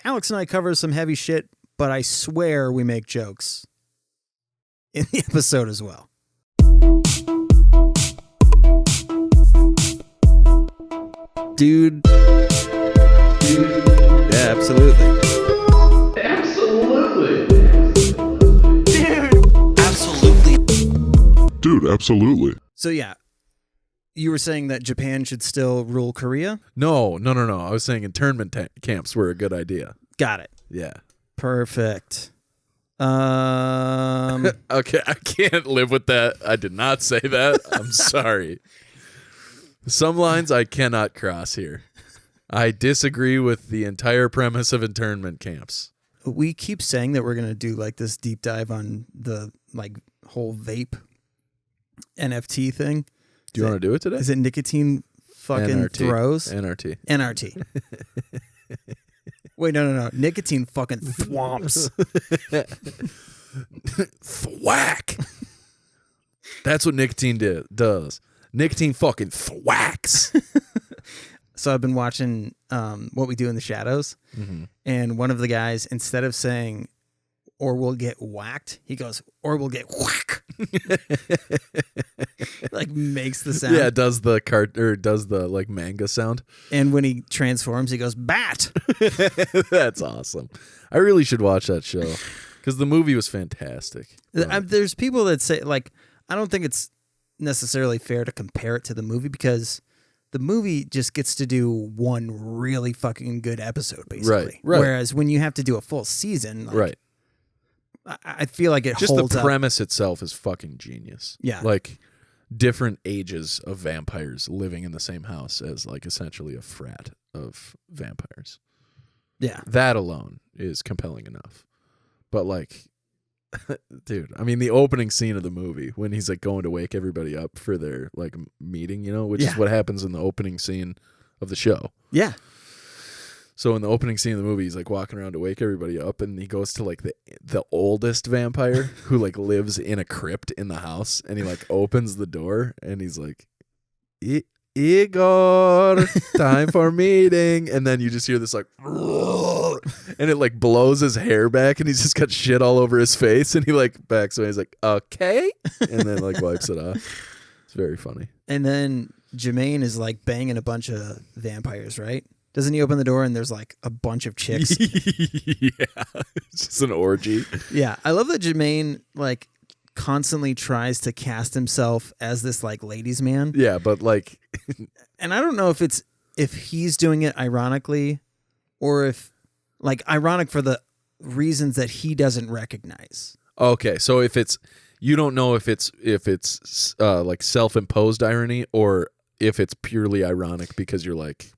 Alex and I cover some heavy shit, but I swear we make jokes in the episode as well. Dude. Yeah, absolutely. Dude, absolutely. So yeah, you were saying that Japan should still rule Korea? No. I was saying internment camps were a good idea. Got it. Yeah. Perfect. Okay, I can't live with that. I did not say that. I'm sorry. Some lines I cannot cross here. I disagree with the entire premise of internment camps. We keep saying that we're going to do like this deep dive on the like whole vape NFT thing. Do you want to do it today? Is it nicotine fucking NRT. throws? NRT. Wait, no. Nicotine fucking thwomps. Thwack. That's what nicotine does. Nicotine fucking thwacks. So I've been watching What We Do in the Shadows, and one of the guys, instead of saying, or we'll get whacked, he goes, or we'll get whack. Like makes the sound. Yeah, does the like manga sound. And when he transforms, he goes, bat. That's awesome. I really should watch that show because the movie was fantastic. There's people that say, like, I don't think it's necessarily fair to compare it to the movie because the movie just gets to do one really fucking good episode, basically. Right. Whereas when you have to do a full season, like, right. I feel like it just holds the up. premise itself is fucking genius. Yeah. Like different ages of vampires living in the same house as like essentially a frat of vampires. Yeah. That alone is compelling enough. But like, dude, I mean, the opening scene of the movie when he's like going to wake everybody up for their like meeting, you know, which is what happens in the opening scene of the show. Yeah. So in the opening scene of the movie, he's like walking around to wake everybody up, and he goes to like the oldest vampire who like lives in a crypt in the house, and he like opens the door, and he's like, Igor, time for meeting, and then you just hear this like, and it like blows his hair back, and he's just got shit all over his face, and he like backs away, he's like, okay, and then like wipes it off. It's very funny. And then Jermaine is like banging a bunch of vampires, right? Doesn't he open the door and there's like a bunch of chicks? Yeah, it's just an orgy. Yeah, I love that Jermaine like constantly tries to cast himself as this like ladies' man. Yeah, but like, and I don't know if he's doing it ironically, or if like ironic for the reasons that he doesn't recognize. Okay, so if it's you don't know if it's like self-imposed irony or if it's purely ironic because you're like.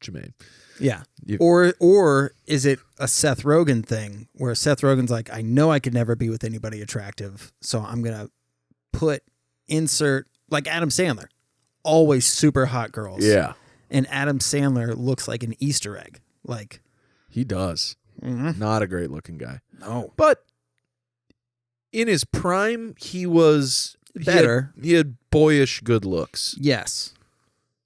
Jermaine. Yeah. Or is it a Seth Rogen thing where Seth Rogen's like, I know I could never be with anybody attractive, so I'm going to insert like Adam Sandler, always super hot girls. Yeah. And Adam Sandler looks like an Easter egg. Like he does. Mm-hmm. Not a great looking guy. No. But in his prime, he was better. He had boyish good looks. Yes.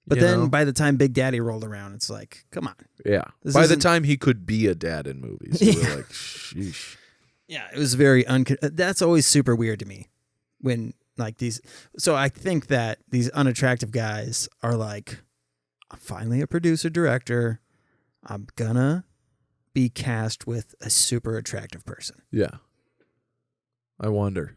But then by the time Big Daddy rolled around, it's like, come on. Yeah. By the time he could be a dad in movies, we were like, sheesh. Yeah, it was very that's always super weird to me when like these. So I think that these unattractive guys are like, I'm finally a producer director. I'm gonna be cast with a super attractive person. Yeah. I wonder.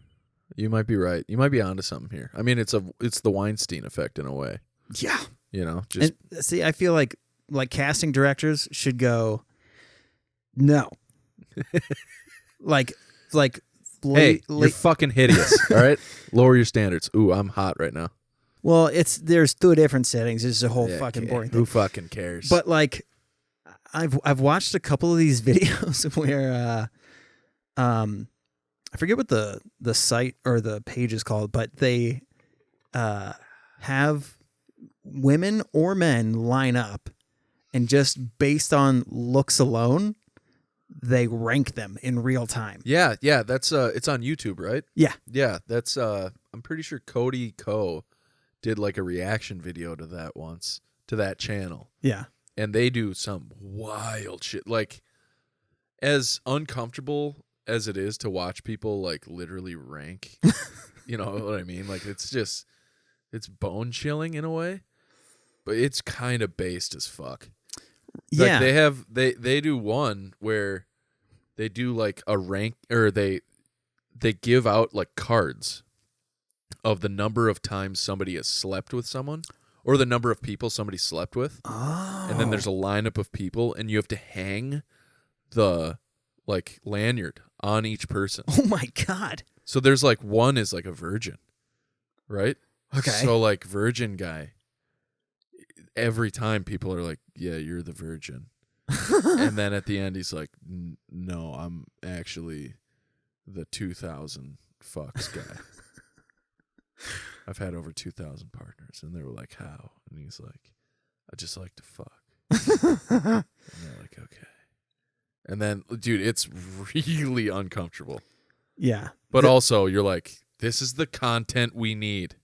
You might be right. You might be onto something here. I mean, it's the Weinstein effect in a way. Yeah. You know, just and, see, I feel like casting directors should go, no. Hey, you're fucking hideous. All right, lower your standards. Ooh, I'm hot right now. Well, there's two different settings. It's a whole fucking boring thing. Who fucking cares? But like, I've watched a couple of these videos where I forget what the site or the page is called, but they have women or men line up and just based on looks alone, they rank them in real time. Yeah, that's it's on YouTube, right? Yeah, that's I'm pretty sure Cody Ko did like a reaction video to that once to that channel. Yeah, and they do some wild shit. Like as uncomfortable as it is to watch people like literally rank, you know what I mean? Like it's bone chilling in a way, but it's kind of based as fuck. Yeah. Like they do one where they do like a rank, or they give out like cards of the number of times somebody has slept with someone, or the number of people somebody slept with. Oh. And then there's a lineup of people, and you have to hang the like lanyard on each person. Oh my God. So there's like one is like a virgin, right? Okay. So like virgin guy, every time people are like, yeah, you're the virgin. And then at the end he's like, no, I'm actually the 2,000 fucks guy. I've had over 2,000 partners. And they were like, how? And he's like, I just like to fuck. And they're like, okay. And then, dude, it's really uncomfortable. Yeah. But also, you're like, this is the content we need.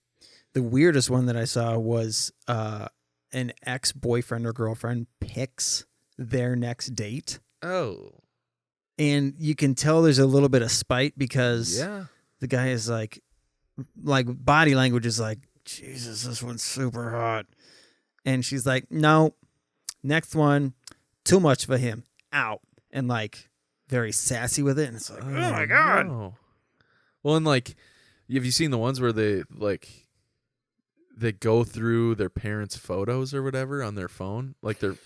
The weirdest one that I saw was an ex-boyfriend or girlfriend picks their next date. Oh. And you can tell there's a little bit of spite because Yeah. the guy is like body language is like, Jesus, this one's super hot. And she's like, no, next one, too much for him. Out. And like very sassy with it. And it's like, oh my God. No. Well, and like, have you seen the ones where they go through their parents' photos or whatever on their phone? Like the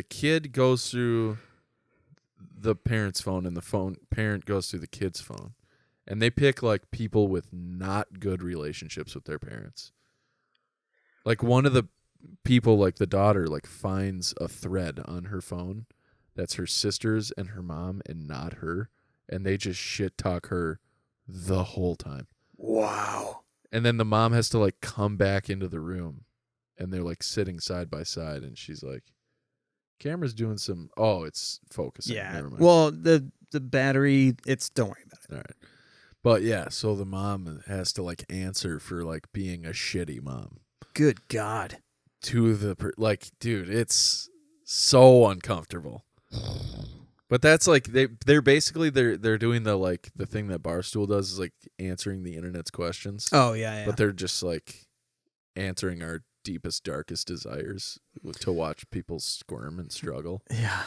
kid goes through the parent's phone, and the parent goes through the kid's phone. And they pick like people with not good relationships with their parents. Like one of the people, like the daughter, like finds a thread on her phone that's her sister's and her mom and not her. And they just shit talk her the whole time. Wow. And then the mom has to like come back into the room, and they're like sitting side by side, and she's like, camera's doing some, it's focusing. Yeah. Never mind. Well, the battery, don't worry about it. All right. But yeah, so the mom has to like answer for like being a shitty mom. Good God. To the like, dude, it's so uncomfortable. But that's like they're basically they're doing the like the thing that Barstool does is like answering the internet's questions. Oh yeah. But they're just like answering our deepest, darkest desires to watch people squirm and struggle. Yeah.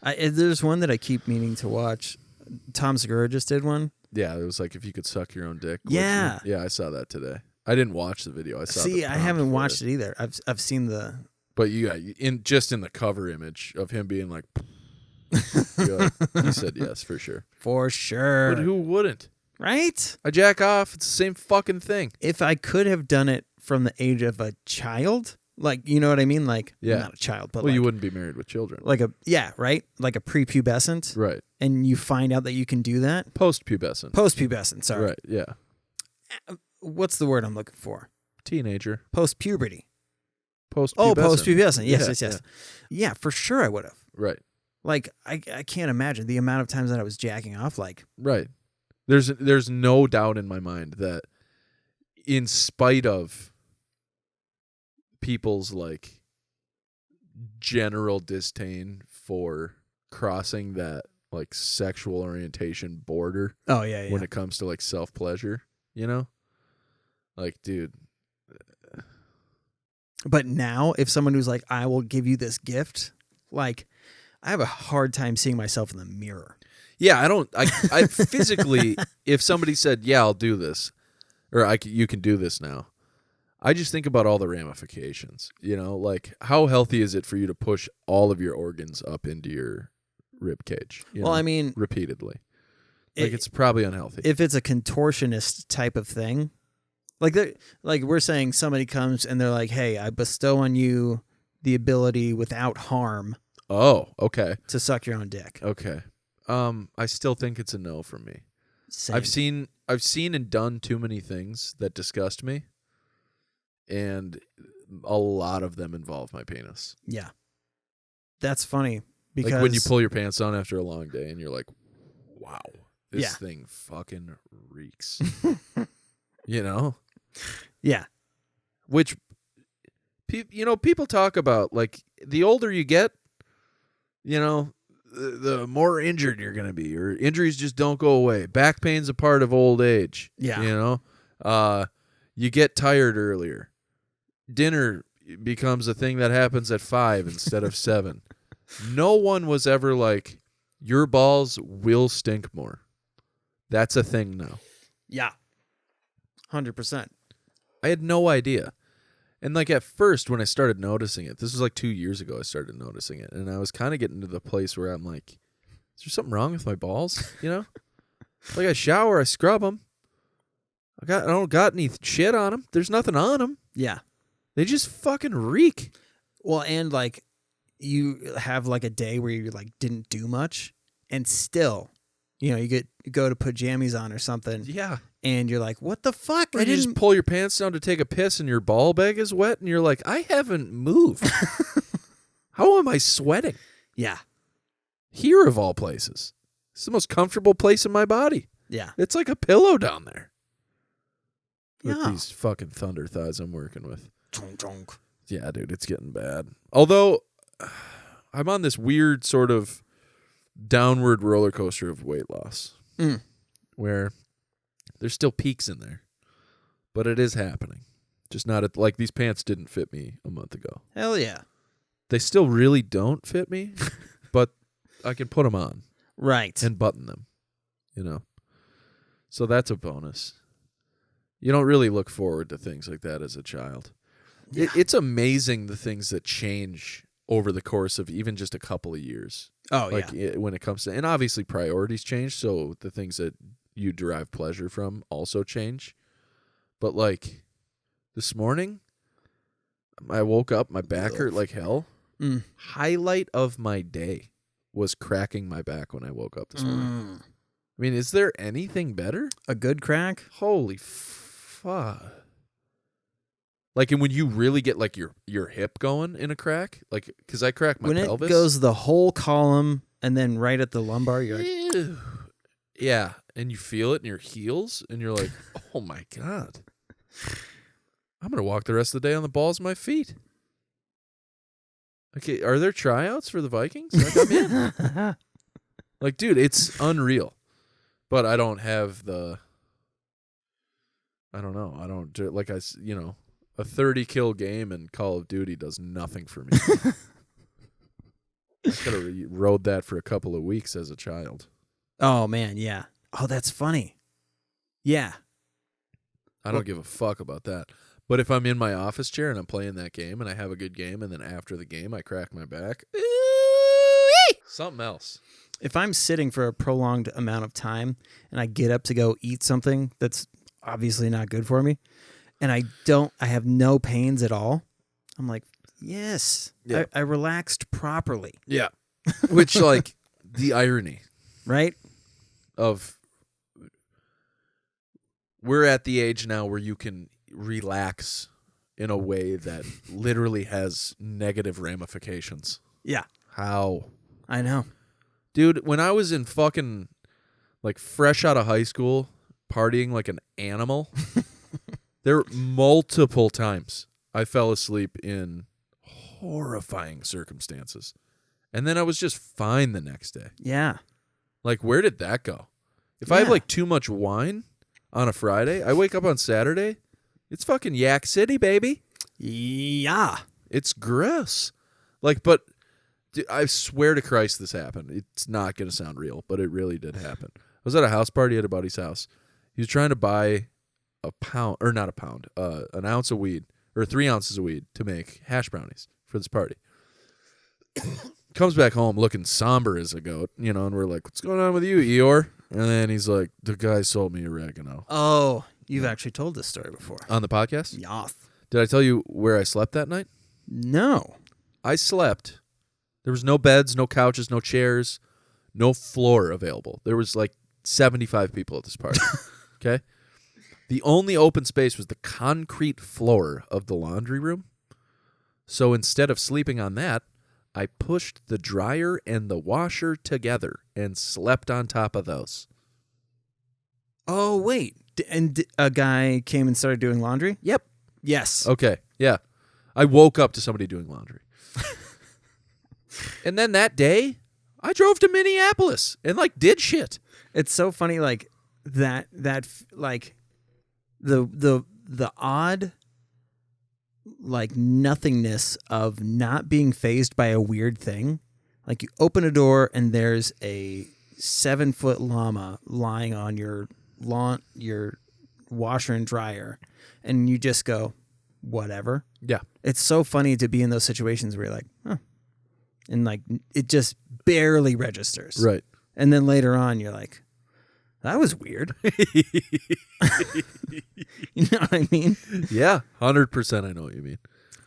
There's one that I keep meaning to watch. Tom Segura just did one. Yeah, it was like if you could suck your own dick. Yeah. Yeah, I saw that today. I didn't watch the video. I saw. See, I haven't watched it either. I've seen the. But you in the cover image of him being like, you said yes for sure. For sure. But who wouldn't? Right? I jack off. It's the same fucking thing. If I could have done it from the age of a child, like, you know what I mean? Like, not a child, but you wouldn't be married with children. Like right? Like a prepubescent. Right. And you find out that you can do that. Post-pubescent. Post-pubescent, sorry. Right, yeah. What's the word I'm looking for? Teenager. Post-puberty. Post-pubescent. Post-pubescent. Yes. Yeah, for sure I would have. Right. Like, I can't imagine the amount of times that I was jacking off. Like, right. There's no doubt in my mind that in spite of people's like general disdain for crossing that like sexual orientation border. Oh yeah. When it comes to like self-pleasure, you know? Like, dude. But now if someone who's like, I will give you this gift, like, I have a hard time seeing myself in the mirror. Yeah, I physically, if somebody said, yeah, I'll do this, or you can do this now, I just think about all the ramifications, you know, like how healthy is it for you to push all of your organs up into your rib cage? I mean, repeatedly, like it's probably unhealthy. If it's a contortionist type of thing, like we're saying somebody comes and they're like, hey, I bestow on you the ability without harm. Oh, okay. To suck your own dick. Okay. I still think it's a no from me. Same. I've seen and done too many things that disgust me, and a lot of them involve my penis. Yeah. That's funny because like when you pull your pants on after a long day and you're like, wow, this thing fucking reeks. You know? Yeah. Which people talk about, like, the older you get, you know, the more injured you're going to be, or injuries just don't go away. Back pain's a part of old age. Yeah. You know, you get tired earlier. Dinner becomes a thing that happens at 5 instead of 7. No one was ever like, your balls will stink more. That's a thing now. Yeah. 100%. I had no idea. And like at first when I started noticing it, this was like 2 years ago I started noticing it, and I was kind of getting to the place where I'm like, is there something wrong with my balls? You know? Like I shower, I scrub them. I don't got any shit on them. There's nothing on them. Yeah. They just fucking reek. Well, and like you have like a day where you like didn't do much, and still, you know, you go to put jammies on or something. Yeah. And you're like, what the fuck? Or you just pull your pants down to take a piss and your ball bag is wet and you're like, I haven't moved. How am I sweating? Yeah. Here of all places. It's the most comfortable place in my body. Yeah. It's like a pillow down there. With Yeah. these fucking thunder thighs I'm working with. Chonk, chonk. Yeah, dude, it's getting bad. Although, I'm on this weird sort of downward roller coaster of weight loss. Where there's still peaks in there. But it is happening. Just not at, like, these pants didn't fit me a month ago. Hell yeah. They still really don't fit me, but I can put them on. Right. And button them, you know. So that's a bonus. You don't really look forward to things like that as a child. Yeah. It's amazing the things that change over the course of even just a couple of years. Oh, like yeah. when it comes to, and obviously priorities change, so the things that you derive pleasure from also change. But like this morning, I woke up, my back hurt like hell. Highlight of my day was cracking my back when I woke up this morning. I mean, is there anything better? A good crack? Holy fuck. Like, and when you really get like your hip going in a crack, like, because I crack my pelvis. When it goes the whole column and then right at the lumbar, you're like, Ew. Yeah, and you feel it in your heels, and you're like, oh my God. I'm going to walk the rest of the day on the balls of my feet. Okay, are there tryouts for the Vikings? Like, I'm in. Like, dude, it's unreal. But I don't have I don't know. I don't do, like, you know, a 30-kill game in Call of Duty does nothing for me. I could have rode that for a couple of weeks as a child. oh, man, yeah. Oh, that's funny. Yeah. I don't give a fuck about that. But if I'm in my office chair and I'm playing that game and I have a good game and then after the game I crack my back, something else. If I'm sitting for a prolonged amount of time and I get up to go eat something that's obviously not good for me, and I have no pains at all, I'm like, yes, Yeah. I relaxed properly. Yeah. Which, like, the irony Right? of we're at the age now where you can relax in a way that literally has negative ramifications. Yeah. How? I know. Dude, when I was in fucking, like, fresh out of high school, partying like an animal, there were multiple times I fell asleep in horrifying circumstances. And then I was just fine the next day. Yeah. Like, where did that go? If I have, Yeah. like, too much wine on a Friday, I wake up on Saturday, it's fucking Yak City, baby. Yeah. It's gross. Like, but dude, I swear to Christ this happened. It's not going to sound real, but it really did happen. I was at a house party at a buddy's house. He was trying to buy an ounce of weed, or 3 ounces of weed to make hash brownies for this party. Comes back home looking somber as a goat, you know, and we're like, what's going on with you, Eeyore? And then he's like, the guy sold me oregano. Oh, you've actually told this story before. On the podcast? Yoth. Did I tell you where I slept that night? No. I slept. There was no beds, no couches, no chairs, no floor available. There was like 75 people at this party. Okay? The only open space was the concrete floor of the laundry room. So instead of sleeping on that, I pushed the dryer and the washer together and slept on top of those. Oh, wait. And a guy came and started doing laundry? Yep. Yes. Okay, yeah. I woke up to somebody doing laundry. And then that day, I drove to Minneapolis and like did shit. It's so funny, like that like the odd like nothingness of not being fazed by a weird thing. Like you open a door and there's a 7-foot llama lying on your lawn, your washer and dryer, and you just go, whatever. Yeah. It's so funny to be in those situations where you're like, huh. And like it just barely registers. Right. And then later on you're like, that was weird. You know what I mean? Yeah, 100% I know what you mean.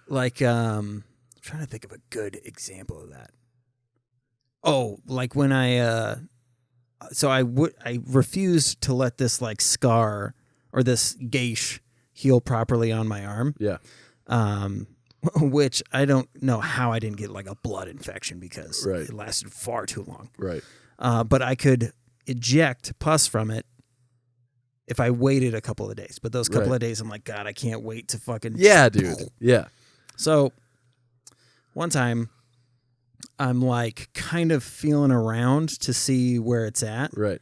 Like, I'm trying to think of a good example of that. Oh, like when I refused to let this like scar or this gash heal properly on my arm. Yeah. Which I don't know how I didn't get like a blood infection because Right. it lasted far too long. Right. But I could eject pus from it if I waited a couple of days. But those couple Right. of days, I'm like, God, I can't wait to fucking... Yeah, dude. Yeah. So one time, I'm like kind of feeling around to see where it's at. Right.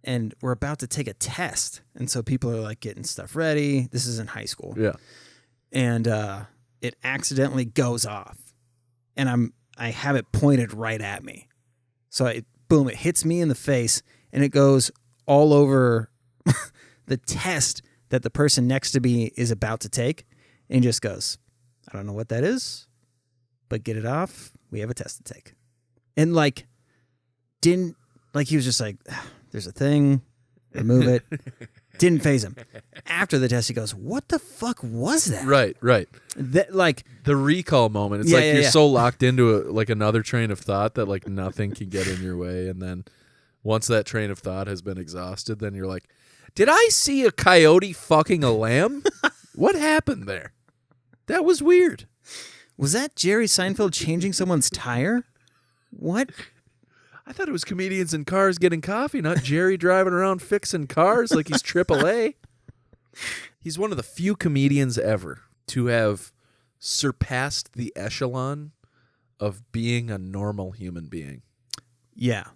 And we're about to take a test. And so people are like getting stuff ready. This is in high school. Yeah. And it accidentally goes off. And I have it pointed right at me. So it hits me in the face and it goes all over the test that the person next to me is about to take, and just goes, I don't know what that is, but get it off. We have a test to take. And like, he was just like, there's a thing, remove it. Didn't faze him. After the test, he goes, what the fuck was that? Right, right. That, like, the recall moment. It's Yeah, like yeah, you're yeah. so locked into like another train of thought that like nothing can get in your way. And then once that train of thought has been exhausted, then you're like, did I see a coyote fucking a lamb? What happened there? That was weird. was that Jerry Seinfeld changing someone's tire? What? I thought it was comedians in cars getting coffee, not Jerry driving around fixing cars like he's AAA. He's one of the few comedians ever to have surpassed the echelon of being a normal human being. Yeah.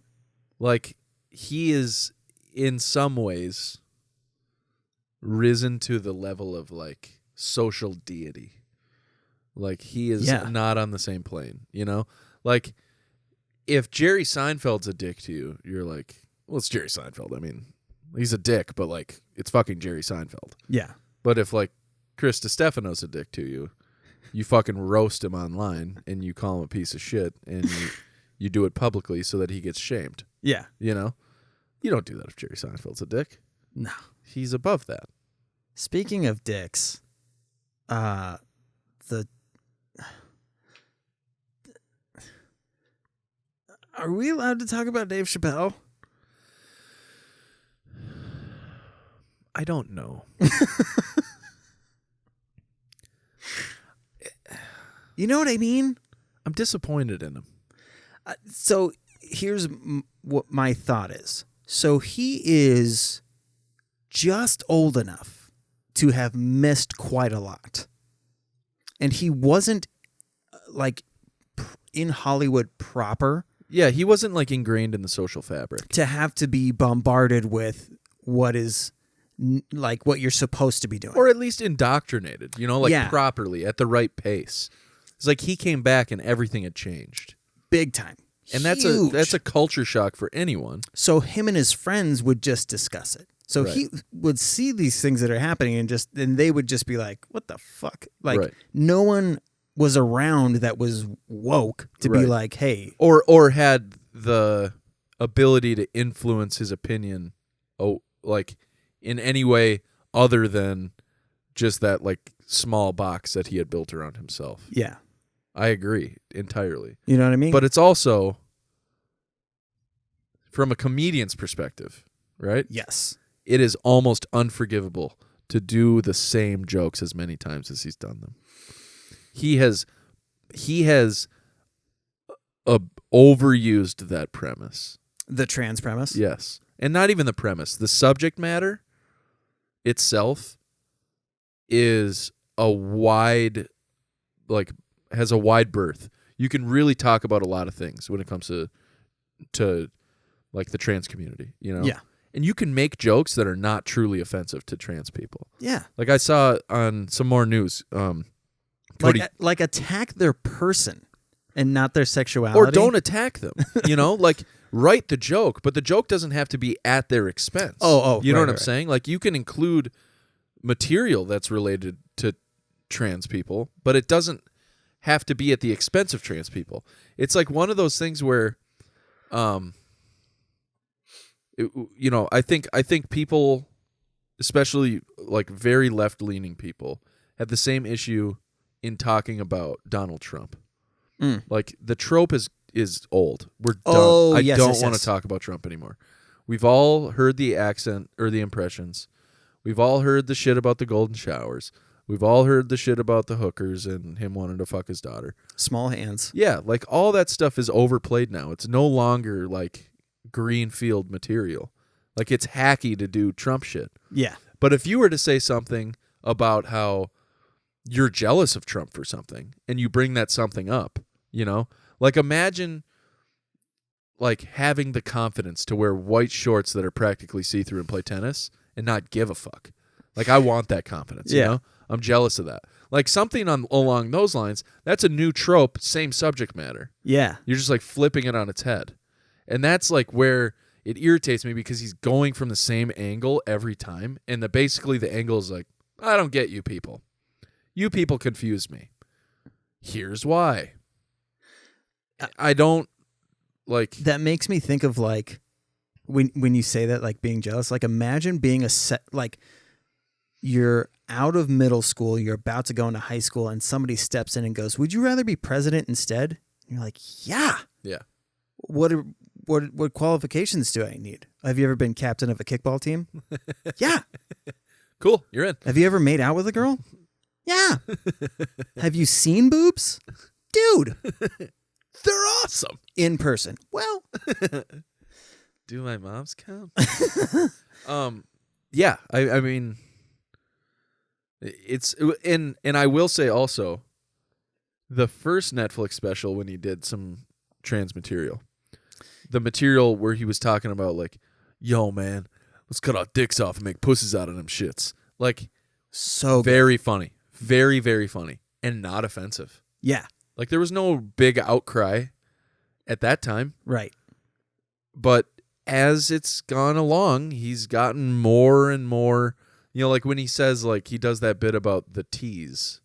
Like, he is, in some ways, risen to the level of, like, social deity. Like, he is not on the same plane, you know? Like, if Jerry Seinfeld's a dick to you, you're like, well, it's Jerry Seinfeld. I mean, he's a dick, but, like, it's fucking Jerry Seinfeld. Yeah. But if, like, Chris DiStefano's a dick to you, you fucking roast him online and you call him a piece of shit and you do it publicly so that he gets shamed. Yeah. You know? You don't do that if Jerry Seinfeld's a dick. No. He's above that. Speaking of dicks, are we allowed to talk about Dave Chappelle? I don't know. You know what I mean? I'm disappointed in him. So here's what my thought is. So he is just old enough to have missed quite a lot. And he wasn't like in Hollywood proper. Yeah, he wasn't like ingrained in the social fabric. To have to be bombarded with what is like what you're supposed to be doing. Or at least indoctrinated, you know, like properly at the right pace. It's like he came back and everything had changed. Big time. And Huge. that's a culture shock for anyone. So him and his friends would just discuss it. So he would see these things that are happening and they would just be like, what the fuck? Like no one was around that was woke to be like, hey. Or had the ability to influence his opinion like in any way other than just that like small box that he had built around himself. Yeah. I agree entirely. You know what I mean? But it's also from a comedian's perspective, right? Yes. It is almost unforgivable to do the same jokes as many times as he's done them. He has overused that premise. The trans premise? Yes. And not even the premise. The subject matter itself is has a wide berth. You can really talk about a lot of things when it comes to to like the trans community, you know? Yeah. And you can make jokes that are not truly offensive to trans people. Yeah. Like I saw on some more news, Like attack their person and not their sexuality. or don't attack them, you know? Like write the joke, but the joke doesn't have to be at their expense. Oh, you know right, what I'm right. saying? Like you can include material that's related to trans people, but it doesn't have to be at the expense of trans people. It's like one of those things where, I think people, especially like very left-leaning people, have the same issue in talking about Donald Trump. Like the trope is old. We're done. Oh, I yes, don't yes, want to yes. talk about Trump anymore. We've all heard the accent or the impressions. We've all heard the shit about the golden showers. We've all heard the shit about the hookers and him wanting to fuck his daughter. Small hands. Yeah, like all that stuff is overplayed now. It's no longer like greenfield material. Like it's hacky to do Trump shit. Yeah. But if you were to say something about how you're jealous of Trump for something and you bring that something up, you know, like imagine like having the confidence to wear white shorts that are practically see-through and play tennis and not give a fuck. Like I want that confidence, you Yeah. know? I'm jealous of that. Like something along those lines, that's a new trope, same subject matter. Yeah. You're just like flipping it on its head. And that's like where it irritates me because he's going from the same angle every time. And basically the angle is like, I don't get you people. You people confuse me. Here's why. I don't like. That makes me think of like when you say that, like being jealous, like imagine being like you're out of middle school, you're about to go into high school, and somebody steps in and goes, "Would you rather be president instead?" And you're like, "Yeah." Yeah. What qualifications do I need? Have you ever been captain of a kickball team? Yeah. Cool. You're in. Have you ever made out with a girl? Yeah. Have you seen boobs? Dude, They're awesome. in person. Well, Do my moms count? Yeah. I mean, it's and I will say also, the first Netflix special when he did some trans material, the material where he was talking about like, yo man, let's cut our dicks off and make pussies out of them shits. Like, so good. very funny, very very funny, and not offensive. Yeah. Like there was no big outcry at that time. Right. But as it's gone along, he's gotten more and more, you know, like when he says, like, he does that bit about the T's.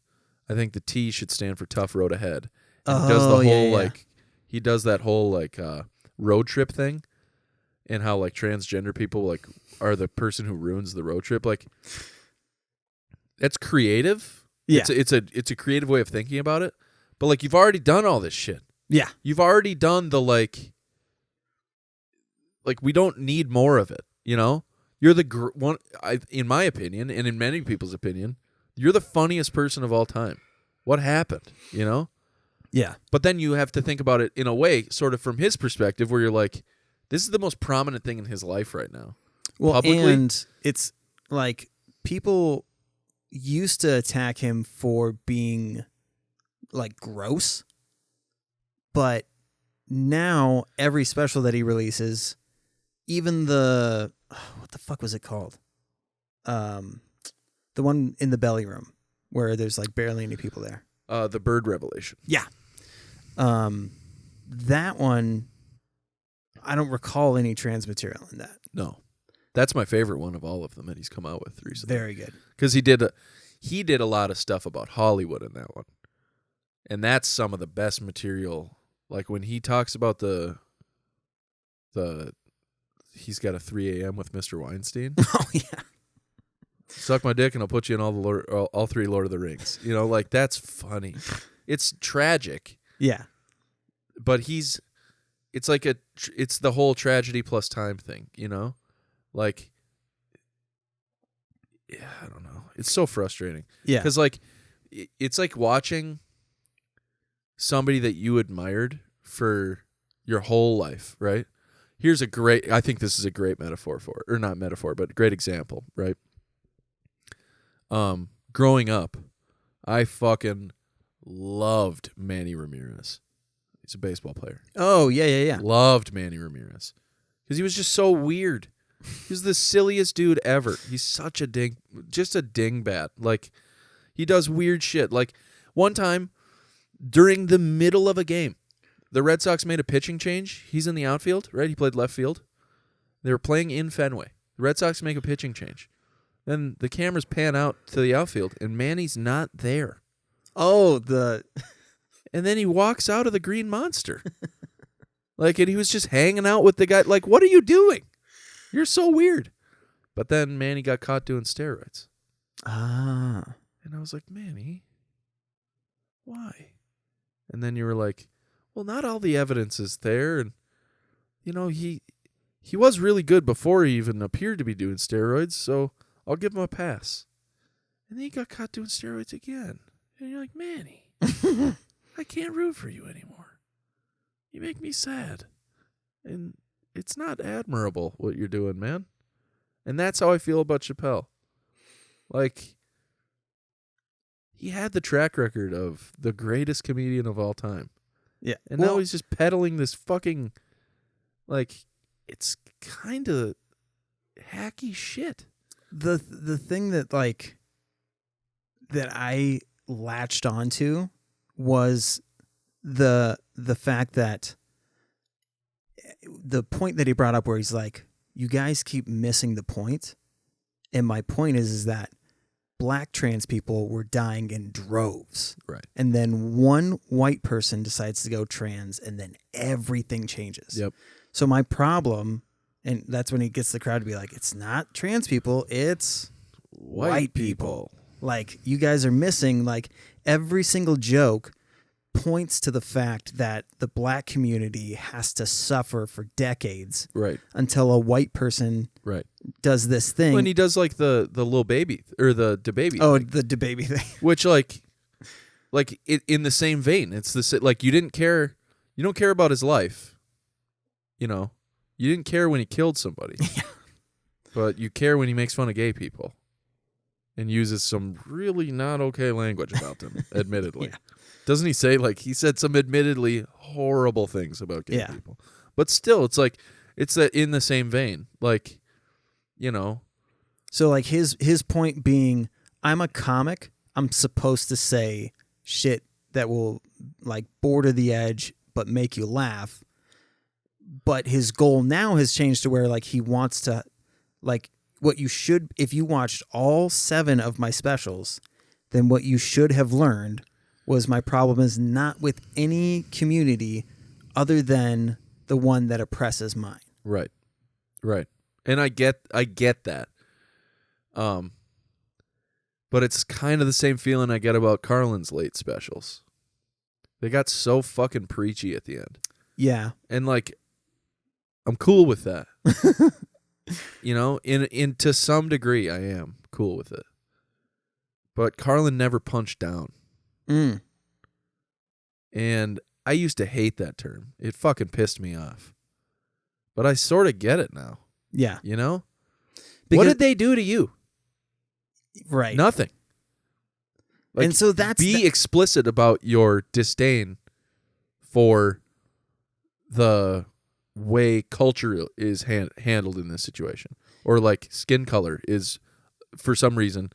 I think the T should stand for tough road ahead. And he does the whole, like, he does that whole, like, road trip thing and how, like, transgender people, like, are the person who ruins the road trip. Like, that's creative. Yeah. It's a creative way of thinking about it. But, like, you've already done all this shit. Yeah. You've already done the, like we don't need more of it, you know? You're the one, in my opinion, and in many people's opinion, you're the funniest person of all time. What happened, you know? Yeah. But then you have to think about it in a way, sort of from his perspective, where you're like, this is the most prominent thing in his life right now. Well, Publicly. and it's like people used to attack him for being like gross, but now every special that he releases, even the what the fuck was it called? The one in the belly room where there's like barely any people there. The bird revelation. Yeah. That one, I don't recall any trans material in that. No. That's my favorite one of all of them that he's come out with recently. Very good. Because he did a lot of stuff about Hollywood in that one. And that's some of the best material. Like when he talks about the he's got a 3 a.m. with Mr. Weinstein. Oh yeah. Suck my dick and I'll put you in all three Lord of the Rings. You know, like that's funny. It's tragic, Yeah. but it's like it's the whole tragedy plus time thing, you know? Like, yeah, I don't know. It's so frustrating. Yeah. Because, like, it's like watching somebody that you admired for your whole life, right? I think this is a great metaphor or not metaphor, but a great example, right? Growing up, I fucking loved Manny Ramirez. He's a baseball player. Oh, yeah. Loved Manny Ramirez because he was just so weird. He's the silliest dude ever. He's such a just a dingbat. Like, he does weird shit. Like, one time during the middle of a game, the Red Sox made a pitching change. He's in the outfield, right? He played left field. They were playing in Fenway. The Red Sox make a pitching change. Then the cameras pan out to the outfield, and Manny's not there. Oh, And then he walks out of the Green Monster. And he was just hanging out with the guy. Like, what are you doing? You're so weird. But then Manny got caught doing steroids. Ah. And I was like, Manny, why? And then you were like, well, not all the evidence is there. And, he was really good before he even appeared to be doing steroids, so I'll give him a pass. And then he got caught doing steroids again. And you're like, Manny, I can't root for you anymore. You make me sad. And it's not admirable what you're doing, man. And that's how I feel about Chappelle. Like, he had the track record of the greatest comedian of all time. Yeah. And now he's just peddling this fucking, it's kind of hacky shit. The thing that that I latched onto was the fact that the point that he brought up where he's like, you guys keep missing the point. And my point is that black trans people were dying in droves. Right. And then one white person decides to go trans and then everything changes. Yep. So my problem, and that's when he gets the crowd to be like, it's not trans people, it's white people. Like, you guys are missing, every single joke points to the fact that the black community has to suffer for decades. Right. Until a white person does this thing. When he does the little baby or the DaBaby. Oh, thing, the DaBaby thing. which in the same vein, it's the you didn't care, you don't care about his life. You didn't care when he killed somebody. Yeah. But you care when he makes fun of gay people and uses some really not okay language about them, admittedly. Yeah. Doesn't he say, he said some admittedly horrible things about gay Yeah. people. But still, it's it's that in the same vein. So his point being, I'm a comic, I'm supposed to say shit that will border the edge but make you laugh. But his goal now has changed to where he wants to what you should, if you watched all 7 of my specials, then what you should have learned was my problem is not with any community other than the one that oppresses mine. Right. And I get that. But it's kind of the same feeling I get about Carlin's late specials. They got so fucking preachy at the end. Yeah. And I'm cool with that. In to some degree I am cool with it. But Carlin never punched down. Mm. And I used to hate that term. It fucking pissed me off. But I sort of get it now. Yeah. What Because- did they do to you? Right. Nothing. And so that's be explicit about your disdain for the way culture is handled in this situation, or skin color is, for some reason,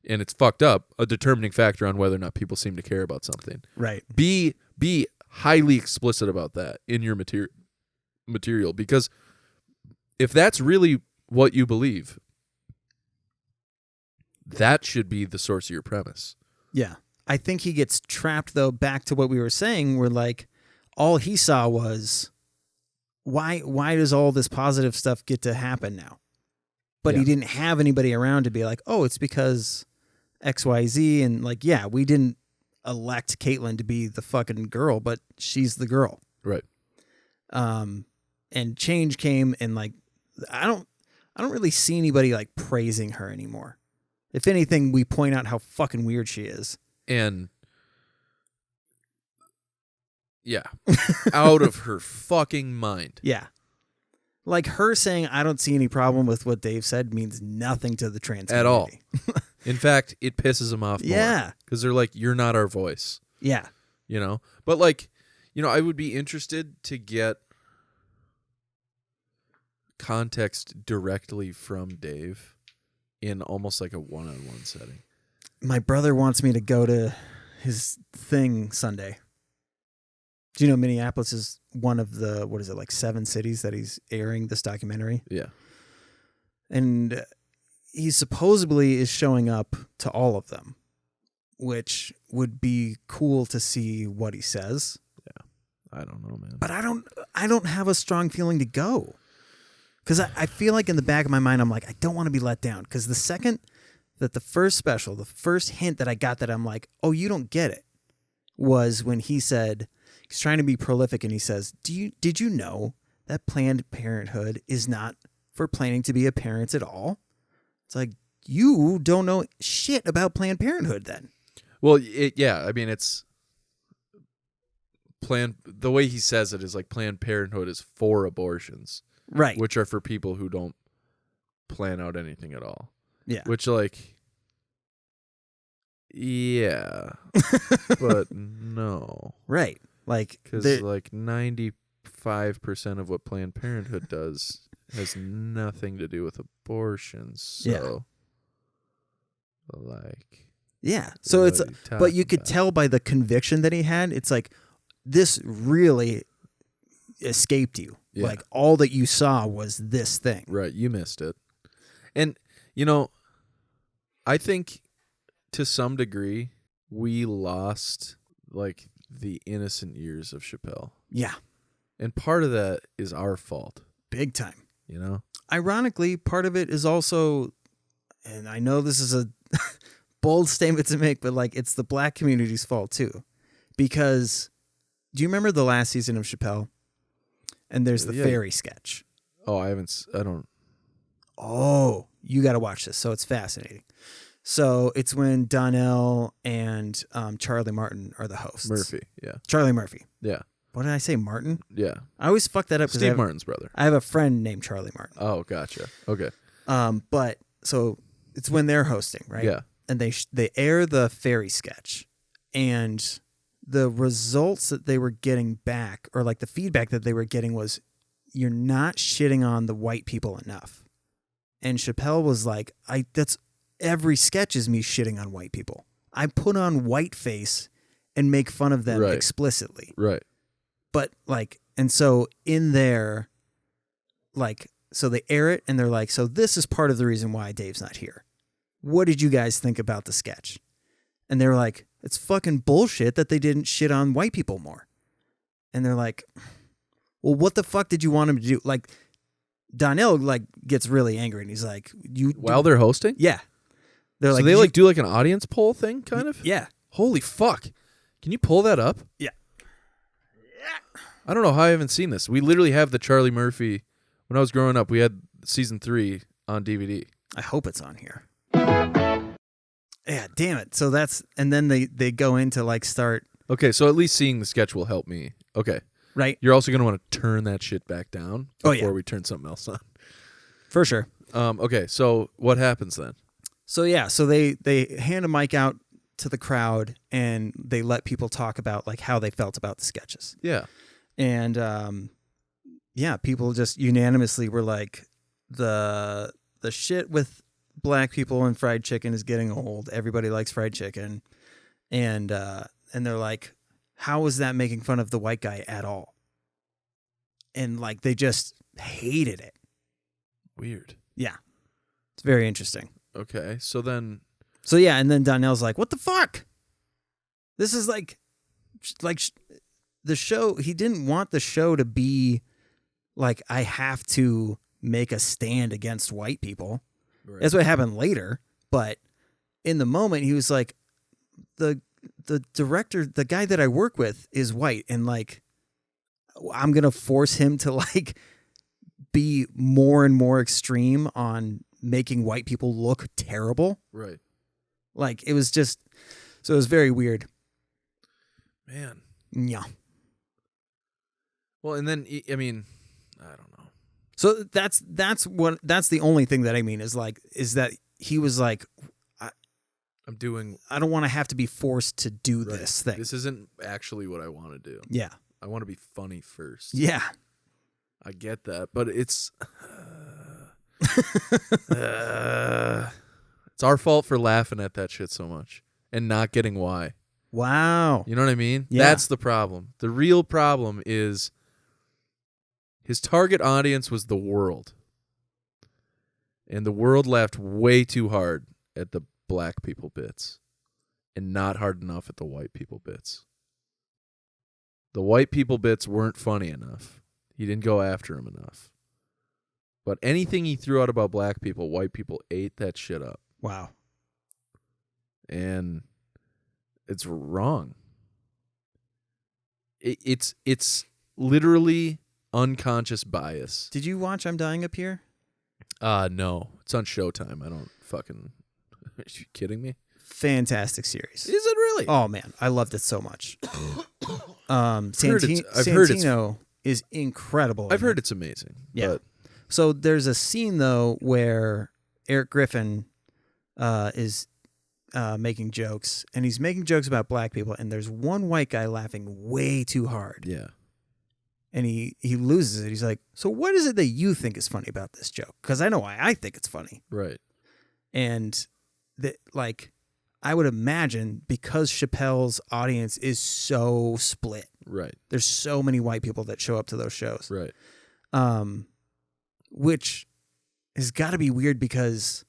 and it's fucked up, a determining factor on whether or not people seem to care about something. right. Be highly explicit about that in your material, because if that's really what you believe, that should be the source of your premise. Yeah. I think he gets trapped, though, back to what we were saying, where all he saw was, why does all this positive stuff get to happen now? But he didn't have anybody around to be like, oh, it's because XYZ. And we didn't elect Caitlyn to be the fucking girl, but she's the girl. Right. And change came, and I don't really see anybody praising her anymore. If anything, we point out how fucking weird she is. And yeah, out of her fucking mind. Yeah. Her saying, I don't see any problem with what Dave said means nothing to the trans at community. all. In fact, it pisses them off more. Yeah. Because they're like, you're not our voice. Yeah. But I would be interested to get context directly from Dave in almost like a one-on-one setting. My brother wants me to go to his thing Sunday. Do you know Minneapolis is one of the, 7 cities that he's airing this documentary? Yeah. And he supposedly is showing up to all of them, which would be cool to see what he says. Yeah. I don't know, man. But I don't have a strong feeling to go. Because I feel like in the back of my mind, I'm like, I don't want to be let down. Because the second that the first hint that I got that I'm like, oh, you don't get it, was when he said, he's trying to be prolific, and he says, did you know that Planned Parenthood is not for planning to be a parent at all? It's like, you don't know shit about Planned Parenthood then. Well, it's the way he says it is like Planned Parenthood is for abortions. Right. Which are for people who don't plan out anything at all. Yeah. Which, yeah. But no. Right. Because, 95% of what Planned Parenthood does has nothing to do with abortions. So, yeah. So it's, but you could tell by the conviction that he had, it's like, this really escaped you. Yeah. Like, all that you saw was this thing. Right. You missed it. And, I think to some degree we lost, the innocent years of Chappelle. Yeah. And part of that is our fault. Big time. Ironically, part of it is also, and I know this is a bold statement to make, but it's the black community's fault too. Because do you remember the last season of Chappelle? And there's the fairy sketch. Oh, I don't. Oh, you got to watch this. So it's fascinating. So it's when Donnell and Charlie Martin are the hosts. Murphy, yeah. Charlie Murphy. Yeah. What did I say, Martin? Yeah. I always fuck that up. Steve Martin's brother. I have a friend named Charlie Martin. Oh, gotcha. Okay. But so it's when they're hosting, right? Yeah. And they air the fairy sketch, and the results that they were getting back, or the feedback that they were getting, was, you're not shitting on the white people enough. And Chappelle was like, that's every sketch is me shitting on white people. I put on white face and make fun of them explicitly. Right. But and so in there, so they air it and they're like, so this is part of the reason why Dave's not here. What did you guys think about the sketch? And they're like, it's fucking bullshit that they didn't shit on white people more. And they're like, well, what the fuck did you want him to do? Donnell gets really angry, and he's like, while they're hosting? Yeah. They're so they do an audience poll thing, kind of? Yeah. Holy fuck. Can you pull that up? Yeah. I don't know how I haven't seen this. We literally have the Charlie Murphy. When I was growing up, we had season 3 on DVD. I hope it's on here. Yeah, damn it. So and then they go into start. Okay, so at least seeing the sketch will help me. Okay. Right. You're also going to want to turn that shit back down before we turn something else on. For sure. Okay, so what happens then? So yeah, so they hand a mic out to the crowd, and they let people talk about how they felt about the sketches. Yeah. And people just unanimously were like, the shit with black people and fried chicken is getting old. Everybody likes fried chicken. And they're like, how is that making fun of the white guy at all? And they just hated it. Weird. Yeah. It's very interesting. Okay. So then and then Donnell's like, what the fuck? This is the show. He didn't want the show to be I have to make a stand against white people. Right. That's what happened later. But in the moment, he was like, the director, the guy that I work with is white, and I'm going to force him to be more and more extreme on making white people look terrible. Right. It was just, so it was very weird. Man. Yeah. Well, and then, I mean, I don't know. So that's the only thing that I mean is that he was like, I don't want to have to be forced to do this thing. This isn't actually what I want to do. Yeah. I want to be funny first. Yeah. I get that, but it's it's our fault for laughing at that shit so much and not getting why. Wow. You know what I mean? Yeah. That's the problem. The real problem is his target audience was the world. And the world laughed way too hard at the black people bits and not hard enough at the white people bits. The white people bits weren't funny enough. He didn't go after them enough. But anything he threw out about black people, white people ate that shit up. Wow. And it's wrong. It's literally unconscious bias. Did you watch I'm Dying Up Here? No. It's on Showtime. I don't fucking... Are you kidding me? Fantastic series. Is it really? Oh, man. I loved it so much. I've heard it's Santino is incredible. I've heard it's amazing. Yeah. But So there's a scene, though, where Eric Griffin is making jokes, and he's making jokes about black people, and there's one white guy laughing way too hard. yeah. And he loses it. He's like, so what is it that you think is funny about this joke? Because I know why I think it's funny. Right. And that, like, I would imagine because Chappelle's audience is so split. Right. There's so many white people that show up to those shows. Right. Which has got to be weird because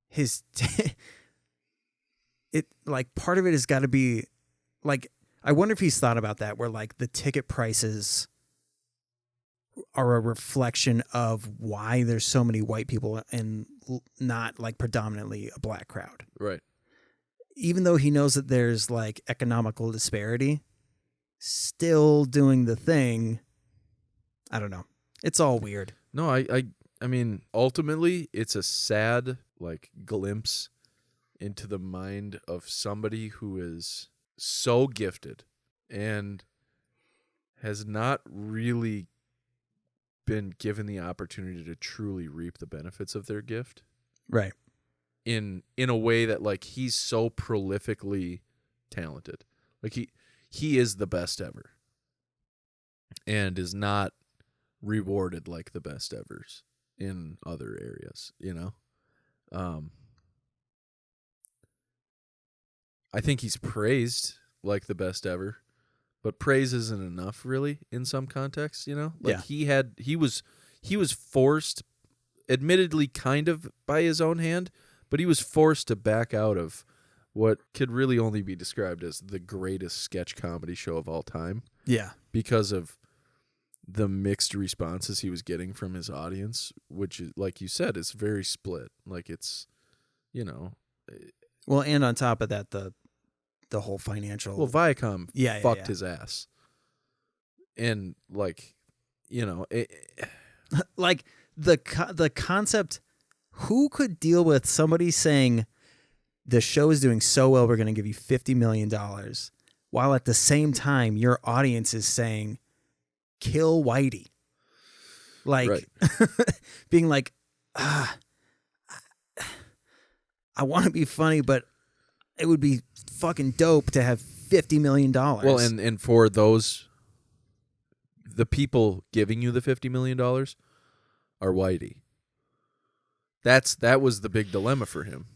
his it like part of it has got to be like, I wonder if he's thought about that, where like the ticket prices are a reflection of why there's so many white people and not like predominantly a black crowd. Right. Even though he knows that there's like economical disparity, still doing the thing. I don't know. It's all weird. No, I mean, ultimately, it's a sad like glimpse into the mind of somebody who is so gifted and has not really been given the opportunity to truly reap the benefits of their gift. Right. In a way that like he's so prolifically talented. Like he is the best ever. And is not rewarded like the best evers in other areas, you know? I think he's praised like the best ever, but praise isn't enough really in some contexts, you know? Like he was forced, admittedly kind of by his own hand, but he was forced to back out of what could really only be described as the greatest sketch comedy show of all time. Yeah. Because of the mixed responses he was getting from his audience, which is, like you said, is very split. Like it's, you know. Well, and on top of that, the whole financial. Well, Viacom fucked yeah. his ass. And like, you know. Like the concept, who could deal with somebody saying the show is doing so well, we're going to give you $50 million, while at the same time your audience is saying, kill Whitey. Like, right. being like, I want to be funny, but it would be fucking dope to have $50 million. Well, and for those, the people giving you the $50 million are Whitey. That was the big dilemma for him.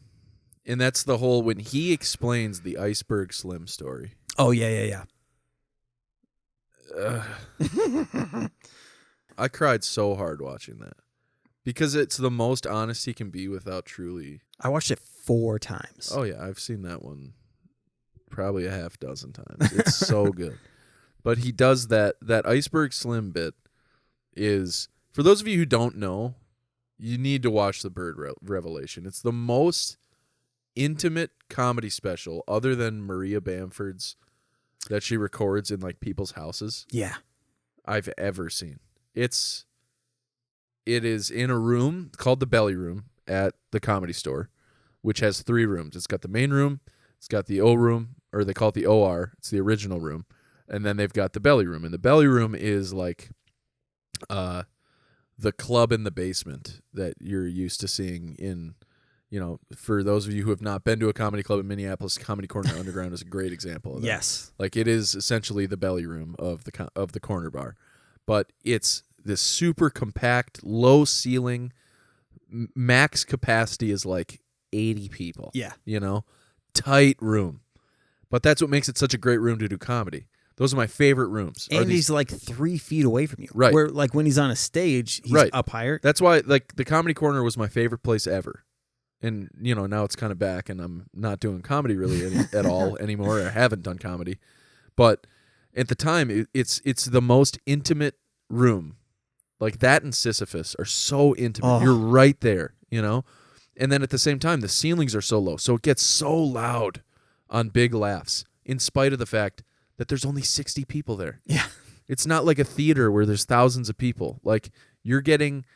And that's the whole, when he explains the Iceberg Slim story. Oh, yeah. I cried so hard watching that because it's the most honest he can be without truly. I watched it 4 times. Oh yeah, I've seen that one probably a half dozen times. It's so good. But he does that Iceberg Slim bit is, for those of you who don't know, you need to watch the Bird Revelation. It's the most intimate comedy special other than Maria Bamford's that she records in like people's houses. Yeah. I've ever seen. It is in a room called the Belly Room at the Comedy Store, which has 3 rooms. It's got the main room, it's got the O room, or they call it the OR. It's the original room. And then they've got the Belly Room. And the Belly Room is like the club in the basement that you're used to seeing in, for those of you who have not been to a comedy club in Minneapolis, Comedy Corner Underground is a great example of that. Yes. Like it is essentially the belly room of the corner bar, but it's this super compact, low ceiling, max capacity is like 80 people. Yeah. Tight room. But that's what makes it such a great room to do comedy. Those are my favorite rooms. And he's like 3 feet away from you. Right. Where like when he's on a stage, he's Right. up higher. That's why like the Comedy Corner was my favorite place ever. And now it's kind of back and I'm not doing comedy really at all anymore. I haven't done comedy. But at the time it's the most intimate room. Like that and Sisyphus are so intimate. Oh. You're right there, And then at the same time the ceilings are so low. So it gets so loud on big laughs in spite of the fact that there's only 60 people there. Yeah. It's not like a theater where there's thousands of people. Like you're getting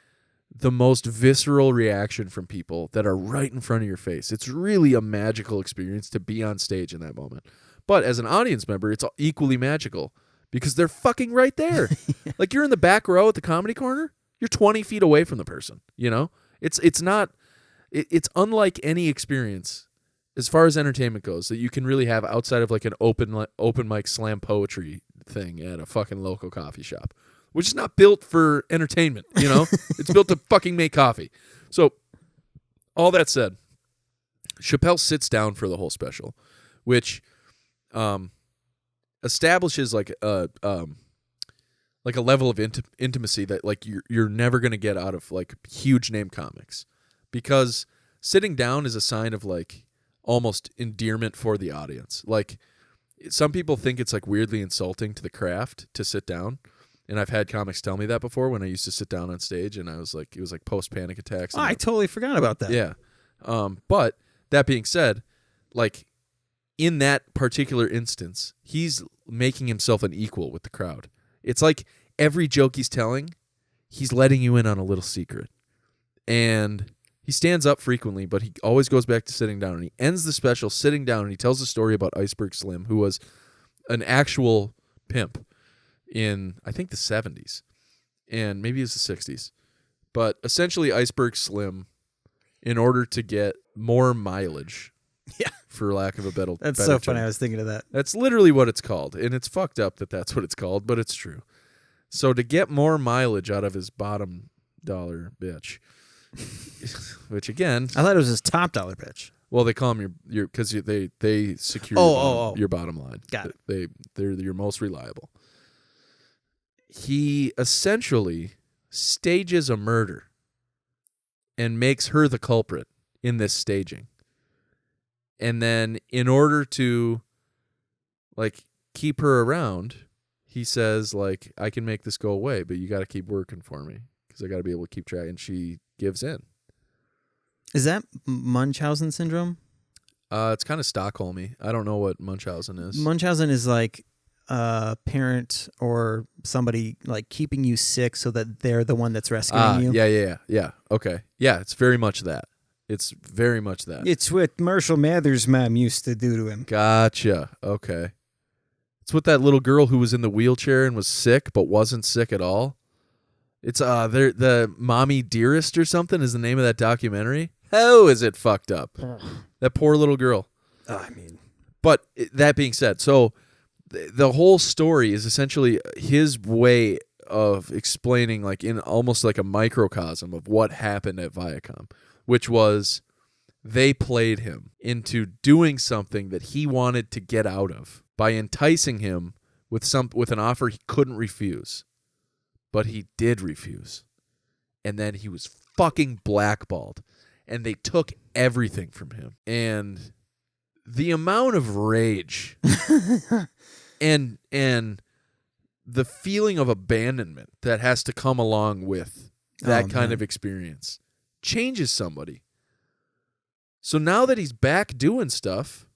the most visceral reaction from people that are right in front of your face. It's really a magical experience to be on stage in that moment. But as an audience member, it's equally magical because they're fucking right there. Like you're in the back row at the Comedy Corner. You're 20 feet away from the person, It's unlike any experience as far as entertainment goes that you can really have outside of like an open mic slam poetry thing at a fucking local coffee shop, which is not built for entertainment, It's built to fucking make coffee. So all that said, Chappelle sits down for the whole special, which establishes like a level of intimacy that like you're never going to get out of like huge name comics, because sitting down is a sign of like almost endearment for the audience. Like some people think it's like weirdly insulting to the craft to sit down. And I've had comics tell me that before when I used to sit down on stage and I was like, it was like post panic attacks. Oh, I totally forgot about that. Yeah. But that being said, like in that particular instance, he's making himself an equal with the crowd. It's like every joke he's telling, he's letting you in on a little secret. And he stands up frequently, but he always goes back to sitting down. And he ends the special sitting down, and he tells a story about Iceberg Slim, who was an actual pimp in, I think, the 70s. And maybe it was the 60s. But essentially, Iceberg Slim, in order to get more mileage, for lack of a better That's better so term, funny. I was thinking of that. that's literally what it's called. And it's fucked up that that's what it's called, but it's true. So to get more mileage out of his bottom dollar bitch, which again, I thought it was his top dollar pitch. well, they call them your because they secure your bottom line. Got it. They're your most reliable. He essentially stages a murder and makes her the culprit in this staging. And then in order to like keep her around, he says like, I can make this go away, but you got to keep working for me because I got to be able to keep track. And she gives in. Is that Munchausen syndrome? It's kind of Stockholmy. I don't know what Munchausen is. Munchausen is like a parent or somebody like keeping you sick so that they're the one that's rescuing you. Yeah. Okay. Yeah, it's very much that. It's very much that. It's what Marshall Mathers' mom used to do to him. Gotcha. Okay. It's with that little girl who was in the wheelchair and was sick but wasn't sick at all. It's the Mommy Dearest or something is the name of that documentary. How is it fucked up? That poor little girl. But that being said, so the whole story is essentially his way of explaining, like in almost like a microcosm of what happened at Viacom, which was they played him into doing something that he wanted to get out of by enticing him with an offer he couldn't refuse. But he did refuse. And then he was fucking blackballed. And they took everything from him. And the amount of rage and the feeling of abandonment that has to come along with that kind of experience changes somebody. So now that he's back doing stuff,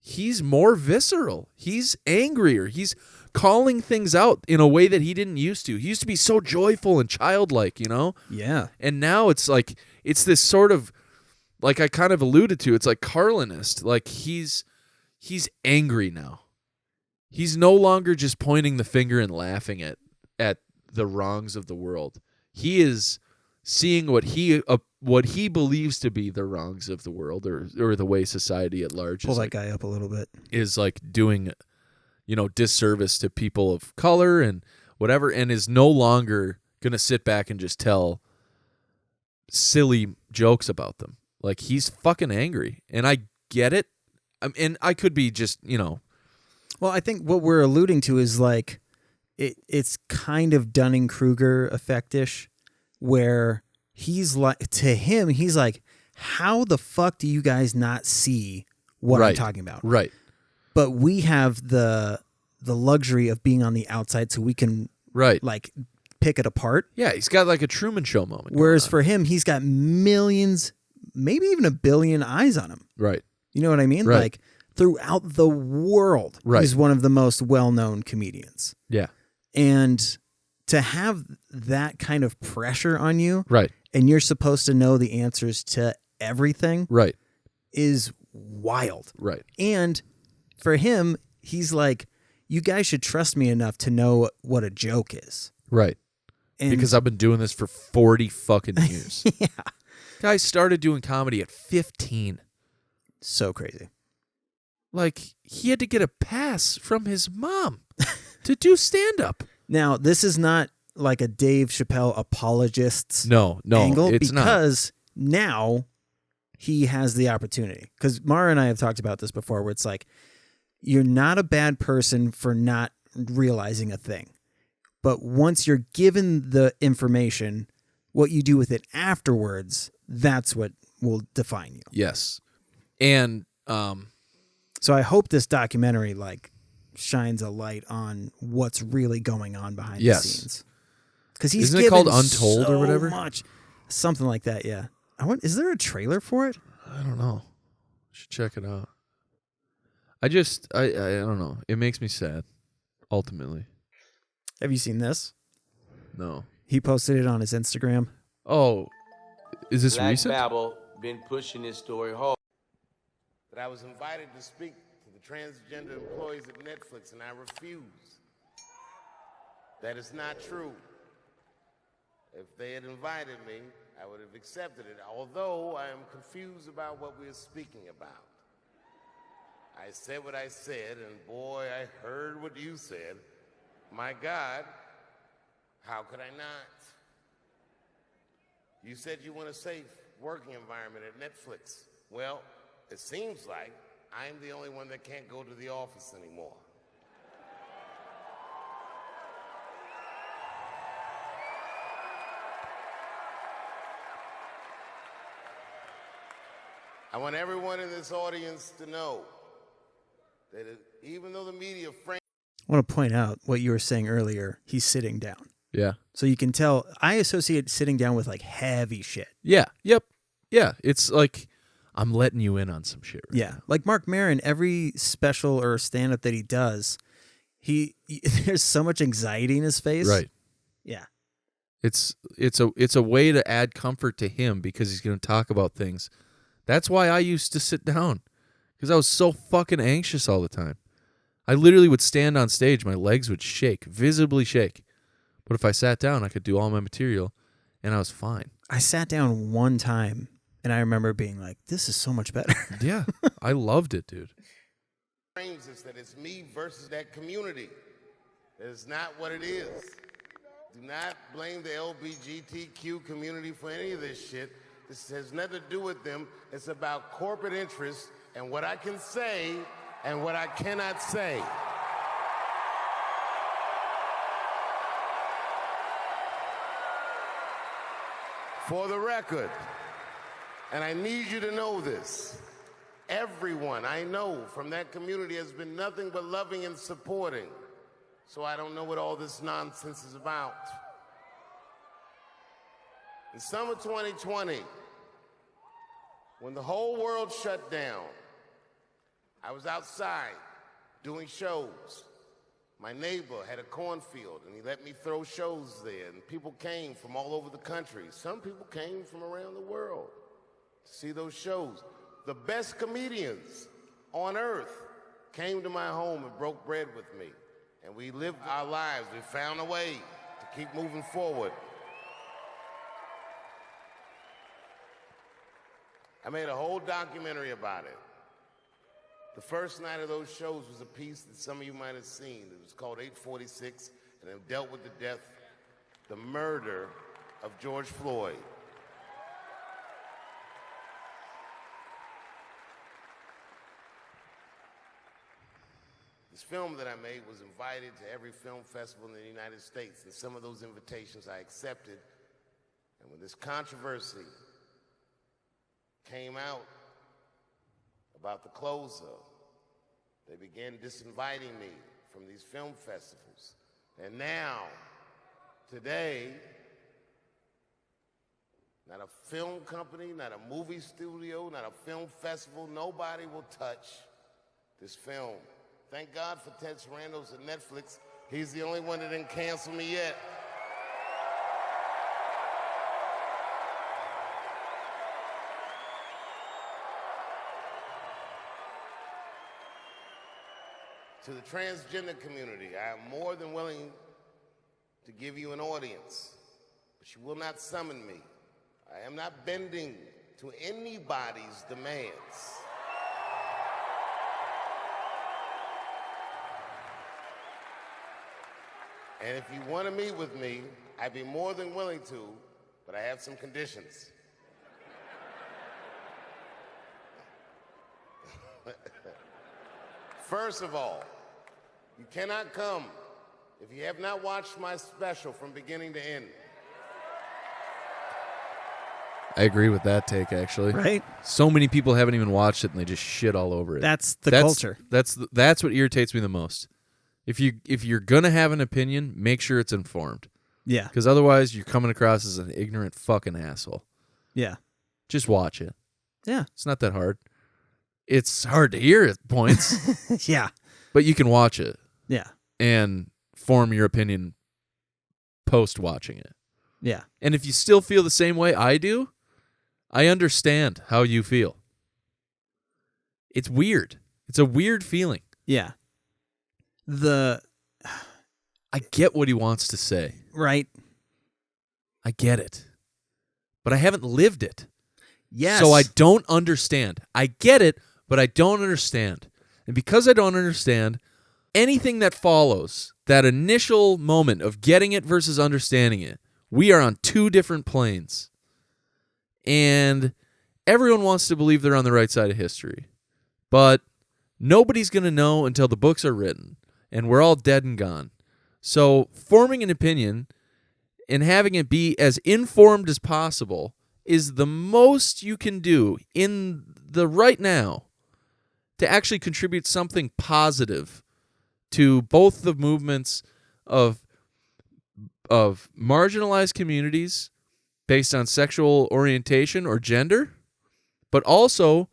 he's more visceral. He's angrier. He's calling things out in a way that he didn't used to. He used to be so joyful and childlike, Yeah. And now it's like, it's this sort of, like I kind of alluded to, it's like Carlinist. Like he's angry now. He's no longer just pointing the finger and laughing at the wrongs of the world. He is seeing what he what he believes to be the wrongs of the world or the way society at large Pull is that like, guy up a little bit. is like doing, disservice to people of color and whatever, and is no longer going to sit back and just tell silly jokes about them. Like, he's fucking angry, and I get it. And I could be just, Well, I think what we're alluding to is like it's kind of Dunning-Kruger effect-ish, where he's like, to him, he's like, how the fuck do you guys not see what I'm talking about? Right. But we have the luxury of being on the outside, so we can like pick it apart. Yeah, he's got like a Truman Show moment. Whereas for him, he's got millions, maybe even a billion eyes on him. Right. You know what I mean? Right. Like throughout the world, he's one of the most well-known comedians. Yeah. And to have that kind of pressure on you, Right. and you're supposed to know the answers to everything, Right. is wild. Right. And for him, he's like, you guys should trust me enough to know what a joke is. Right. And Because I've been doing this for 40 fucking years. yeah. Guy started doing comedy at 15. So crazy. Like, he had to get a pass from his mom to do stand-up. Now, this is not like a Dave Chappelle apologists No, angle, it's not. because now he has the opportunity. Because Mara and I have talked about this before, where it's like, you're not a bad person for not realizing a thing. But once you're given the information, what you do with it afterwards, that's what will define you. Yes. And So I hope this documentary like shines a light on what's really going on behind the scenes. Because he's Isn't it called given Untold so or whatever? much, something like that. Yeah. Is there a trailer for it? I don't know. Should check it out. I don't know. It makes me sad, ultimately. Have you seen this? No. He posted it on his Instagram. Oh, is this Black recent? Babel been pushing this story hard. But I was invited to speak to the transgender employees at Netflix, and I refused. That is not true. If they had invited me, I would have accepted it, although I am confused about what we are speaking about. I said what I said, and boy, I heard what you said. My God, how could I not? You said you want a safe working environment at Netflix. Well, it seems like I'm the only one that can't go to the office anymore. I want everyone in this audience to know that even though the media frames I want to point out what you were saying earlier. He's sitting down. Yeah. So you can tell, I associate sitting down with like heavy shit. Yeah. Yep. Yeah. It's like, I'm letting you in on some shit. Right Yeah. now. Like Mark Maron, every special or stand-up that he does, there's so much anxiety in his face. Right. Yeah. It's a way to add comfort to him because he's going to talk about things. That's why I used to sit down, because I was so fucking anxious all the time. I literally would stand on stage, my legs would shake, visibly shake. But if I sat down, I could do all my material, and I was fine. I sat down one time, and I remember being like, this is so much better. Yeah, I loved it, dude. is that it's me versus that community. That is not what it is. Do not blame the LGBTQ community for any of this shit. This has nothing to do with them. It's about corporate interests and what I can say and what I cannot say. For the record, and I need you to know this, everyone I know from that community has been nothing but loving and supporting. So I don't know what all this nonsense is about. In summer 2020, when the whole world shut down, I was outside doing shows. My neighbor had a cornfield, and he let me throw shows there, and people came from all over the country. Some people came from around the world to see those shows. The best comedians on earth came to my home and broke bread with me, and we lived our lives. We found a way to keep moving forward. I made a whole documentary about it. The first night of those shows was a piece that some of you might have seen. It was called 846, and it dealt with the murder of George Floyd. This film that I made was invited to every film festival in the United States, and some of those invitations I accepted. And when this controversy came out about the closer, they began disinviting me from these film festivals. And now, today, not a film company, not a movie studio, not a film festival, nobody will touch this film. Thank God for Ted Sarandos at Netflix. He's the only one that didn't cancel me yet. To the transgender community, I am more than willing to give you an audience, but you will not summon me. I am not bending to anybody's demands. And if you want to meet with me, I'd be more than willing to, but I have some conditions. First of all, you cannot come if you have not watched my special from beginning to end. I agree with that take, actually. Right? So many people haven't even watched it, and they just shit all over it. That's the culture. That's what irritates me the most. If you're gonna have an opinion, make sure it's informed. Yeah. Because otherwise, you're coming across as an ignorant fucking asshole. Yeah. Just watch it. Yeah. It's not that hard. It's hard to hear at points. Yeah. But you can watch it. Yeah. And form your opinion post watching it. Yeah. And if you still feel the same way I do, I understand how you feel. It's weird. It's a weird feeling. Yeah. I get what he wants to say. Right. I get it. But I haven't lived it. Yes. So I don't understand. I get it, but I don't understand. And because I don't understand, anything that follows, that initial moment of getting it versus understanding it, we are on two different planes. And everyone wants to believe they're on the right side of history. But nobody's going to know until the books are written, and we're all dead and gone. So forming an opinion and having it be as informed as possible is the most you can do in the right now to actually contribute something positive to both the movements of marginalized communities based on sexual orientation or gender, but also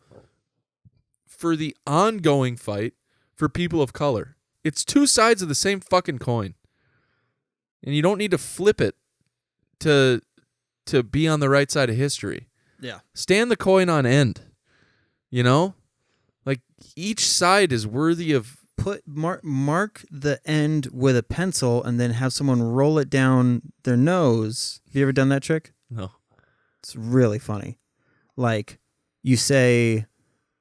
for the ongoing fight for people of color. It's two sides of the same fucking coin. And you don't need to flip it to be on the right side of history. Yeah. Stand the coin on end. You know? Like, each side is worthy of... Mark the end with a pencil and then have someone roll it down their nose. Have you ever done that trick? No. It's really funny. Like, you say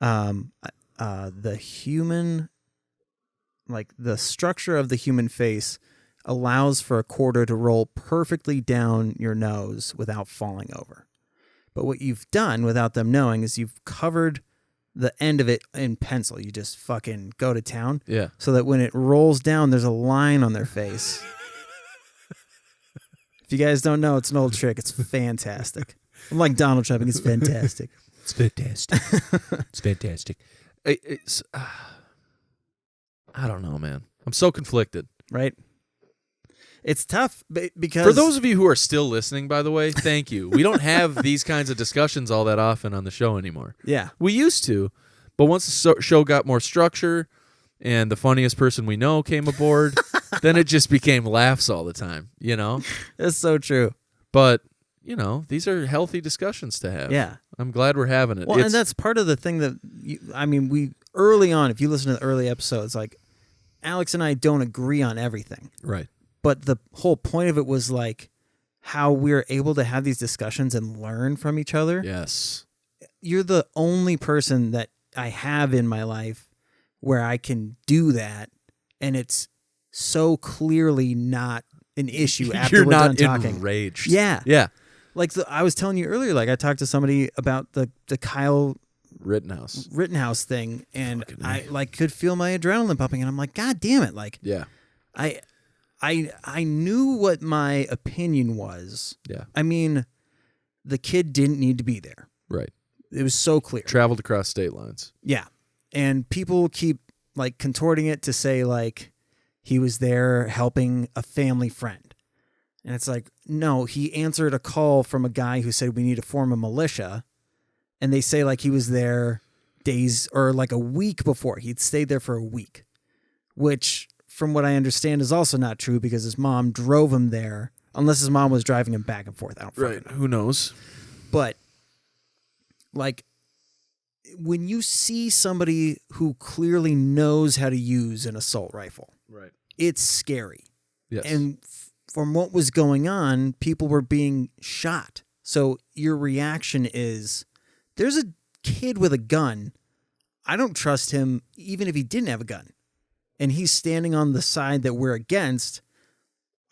the human... Like, the structure of the human face allows for a quarter to roll perfectly down your nose without falling over. But what you've done without them knowing is you've covered the end of it in pencil. You just fucking go to town. Yeah. So that when it rolls down, there's a line on their face. If you guys don't know, it's an old trick. It's fantastic. I'm like Donald Trump. It's fantastic. It's fantastic. It's fantastic. I don't know, man. I'm so conflicted. Right? It's tough because... For those of you who are still listening, by the way, thank you. We don't have these kinds of discussions all that often on the show anymore. Yeah. We used to, but once the show got more structure and the funniest person we know came aboard, then it just became laughs all the time, you know? That's so true. But, you know, these are healthy discussions to have. Yeah. I'm glad we're having it. Well, and that's part of the thing that, we early on, if you listen to the early episodes, like, Alex and I don't agree on everything. Right. But the whole point of it was like how we're able to have these discussions and learn from each other. Yes. you're the only person that I have in my life where I can do that, and it's so clearly not an issue after You're we're not done talking. enraged. Yeah. Yeah. Like I was telling you earlier, like I talked to somebody about the Kyle Rittenhouse thing, and Fucking I A. like could feel my adrenaline pumping, and I'm like, God damn it! Like, Yeah. I knew what my opinion was. Yeah. I mean, the kid didn't need to be there. Right. It was so clear. Traveled across state lines. Yeah, and people keep like contorting it to say like he was there helping a family friend, and it's like, no, he answered a call from a guy who said we need to form a militia. And they say like he was there days or like a week before. He'd stayed there for a week, which from what I understand is also not true because his mom drove him there, unless his mom was driving him back and forth. I don't fucking know. Who knows? But like when you see somebody who clearly knows how to use an assault rifle, Right. it's scary. Yes. And from what was going on, people were being shot. So your reaction is, there's a kid with a gun. I don't trust him even if he didn't have a gun. And he's standing on the side that we're against.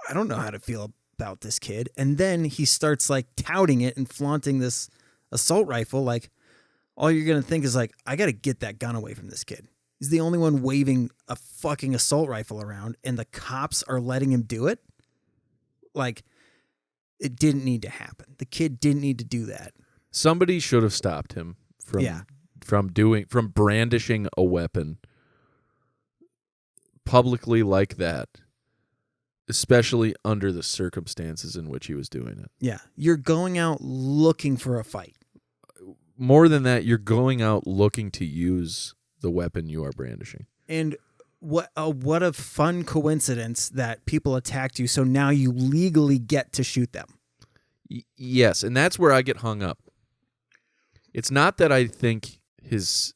I don't know how to feel about this kid. And then he starts like touting it and flaunting this assault rifle. Like, all you're going to think is like, I got to get that gun away from this kid. He's the only one waving a fucking assault rifle around, and the cops are letting him do it. Like, it didn't need to happen. The kid didn't need to do that. Somebody should have stopped him from brandishing a weapon publicly like that, especially under the circumstances in which he was doing it. Yeah. You're going out looking for a fight. More than that, you're going out looking to use the weapon you are brandishing. And what a fun coincidence that people attacked you, so now you legally get to shoot them. Yes, and that's where I get hung up. It's not that I think his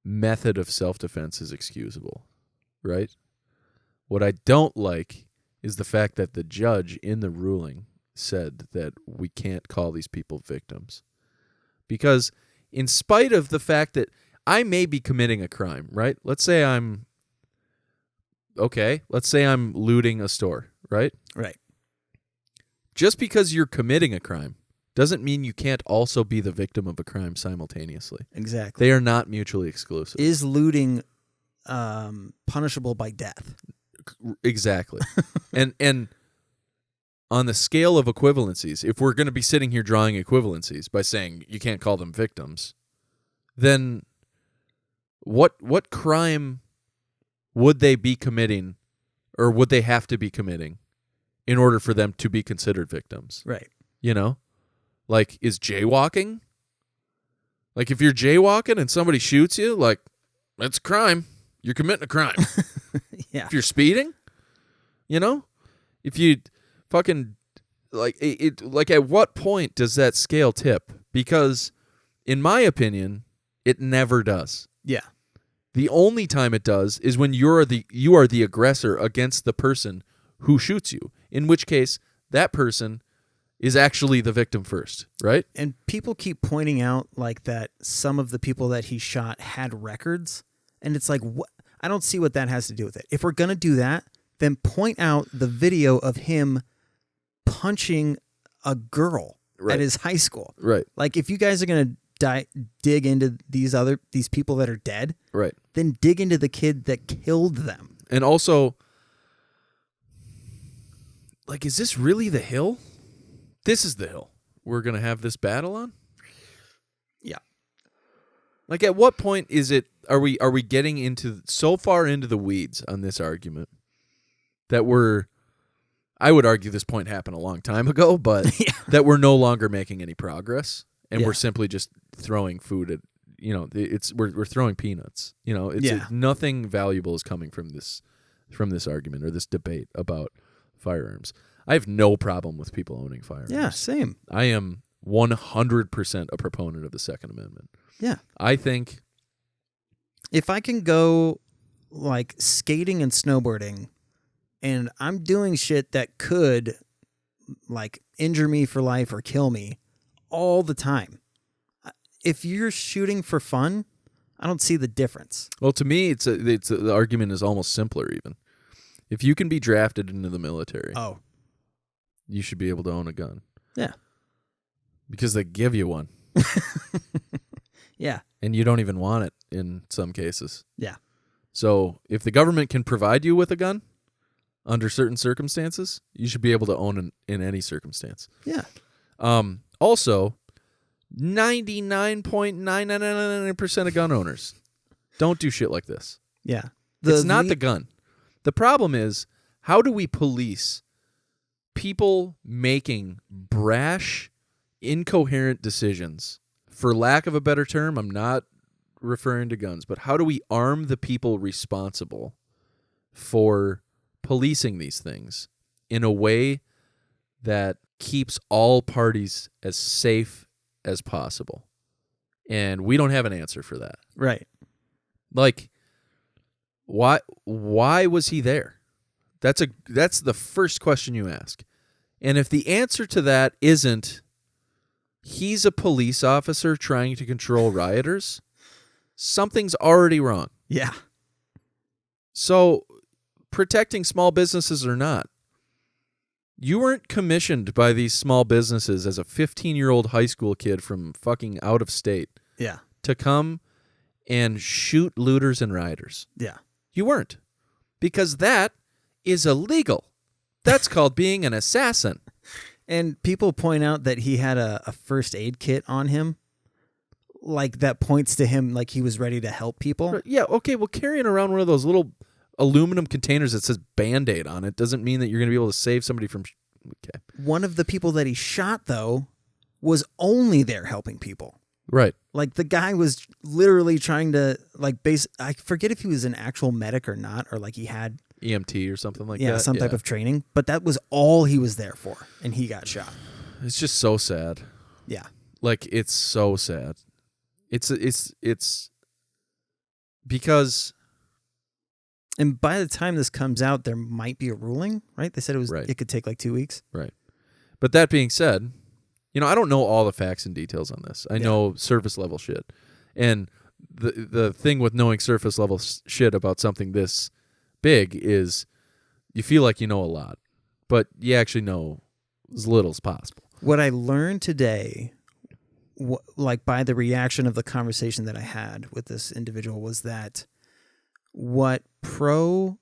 method of self-defense is excusable, right? What I don't like is the fact that the judge in the ruling said that we can't call these people victims. Because in spite of the fact that I may be committing a crime, right? Let's say I'm looting a store, right? Right. Just because you're committing a crime doesn't mean you can't also be the victim of a crime simultaneously. Exactly. They are not mutually exclusive. Is looting punishable by death? Exactly. and on the scale of equivalencies, if we're going to be sitting here drawing equivalencies by saying you can't call them victims, then what crime would they be committing, or would they have to be committing in order for them to be considered victims? Right. You know? Like, is jaywalking? Like, if you're jaywalking and somebody shoots you, like, that's a crime. You're committing a crime. Yeah. If you're speeding, you know? If you fucking, like, like, at what point does that scale tip? Because, in my opinion, it never does. Yeah. The only time it does is when you are the aggressor against the person who shoots you, in which case that person is actually the victim first, right? And people keep pointing out like that some of the people that he shot had records, and it's like, what? I don't see what that has to do with it. If we're going to do that, then point out the video of him punching a girl Right. at his high school. Right. Like, if you guys are going to dig into these people that are dead, Right. then dig into the kid that killed them. And also, like, is this really the hill? This is the hill we're going to have this battle on? Yeah. Like, at what point is it, are we getting into so far into the weeds on this argument that I would argue this point happened a long time ago, but Yeah. that we're no longer making any progress, and Yeah. we're simply just throwing food at, we're throwing peanuts. Yeah. Nothing valuable is coming from this argument or this debate about firearms. I have no problem with people owning firearms. Yeah, same. I am 100% a proponent of the Second Amendment. Yeah. I think If I can go like skating and snowboarding and I'm doing shit that could like injure me for life or kill me, all the time. If you're shooting for fun, I don't see the difference. Well, to me, the argument is almost simpler even. If you can be drafted into the military, you should be able to own a gun. Yeah. Because they give you one. Yeah. And you don't even want it in some cases. Yeah. So if the government can provide you with a gun under certain circumstances, you should be able to own it in any circumstance. Yeah. Also, 99.999% of gun owners don't do shit like this. Yeah. It's not the gun. The problem is, how do we police people making brash, incoherent decisions? For lack of a better term, I'm not referring to guns, but how do we arm the people responsible for policing these things in a way that keeps all parties as safe as possible? And we don't have an answer for that. Right. Like, why was he there? That's the first question you ask. And if the answer to that isn't he's a police officer trying to control rioters, something's already wrong. Yeah. So, protecting small businesses or not, you weren't commissioned by these small businesses as a 15-year-old high school kid from fucking out of state. Yeah. To come and shoot looters and rioters. Yeah. You weren't. Because that is illegal. That's called being an assassin. And people point out that he had a first aid kit on him. Like, that points to him like he was ready to help people. Yeah, okay, well, carrying around one of those little aluminum containers that says Band-Aid on it doesn't mean that you're going to be able to save somebody from... Okay. One of the people that he shot, though, was only there helping people. Right. Like, the guy was literally trying to, like, I forget if he was an actual medic or not, or like he had... EMT or something like that. Yeah, some type of training. But that was all he was there for, and he got shot. It's just so sad. Yeah. Like, it's so sad. It's because... And by the time this comes out, there might be a ruling, right? They said Right. it could take like 2 weeks. Right. But that being said, I don't know all the facts and details on this. I know surface level shit. And the thing with knowing surface level shit about something this big is you feel like you know a lot, but you actually know as little as possible. What I learned today, like by the reaction of the conversation that I had with this individual, was that what pro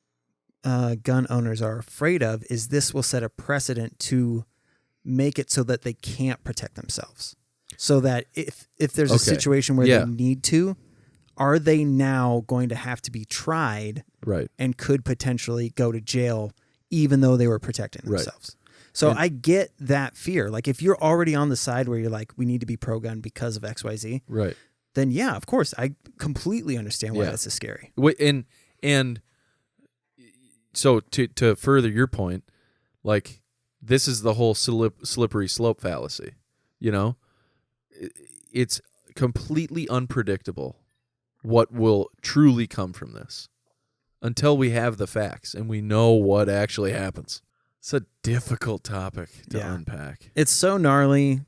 gun owners are afraid of is this will set a precedent to make it so that they can't protect themselves. So that if there's a situation where they need to, are they now going to have to be tried and could potentially go to jail even though they were protecting themselves? So I get that fear. Like, if you're already on the side where you're like, we need to be pro-gun because of XYZ, then yeah, of course, I completely understand why this is scary. And so to further your point, like, this is the whole slippery slope fallacy. It's completely unpredictable what will truly come from this until we have the facts and we know what actually happens. It's a difficult topic to unpack. It's so gnarly.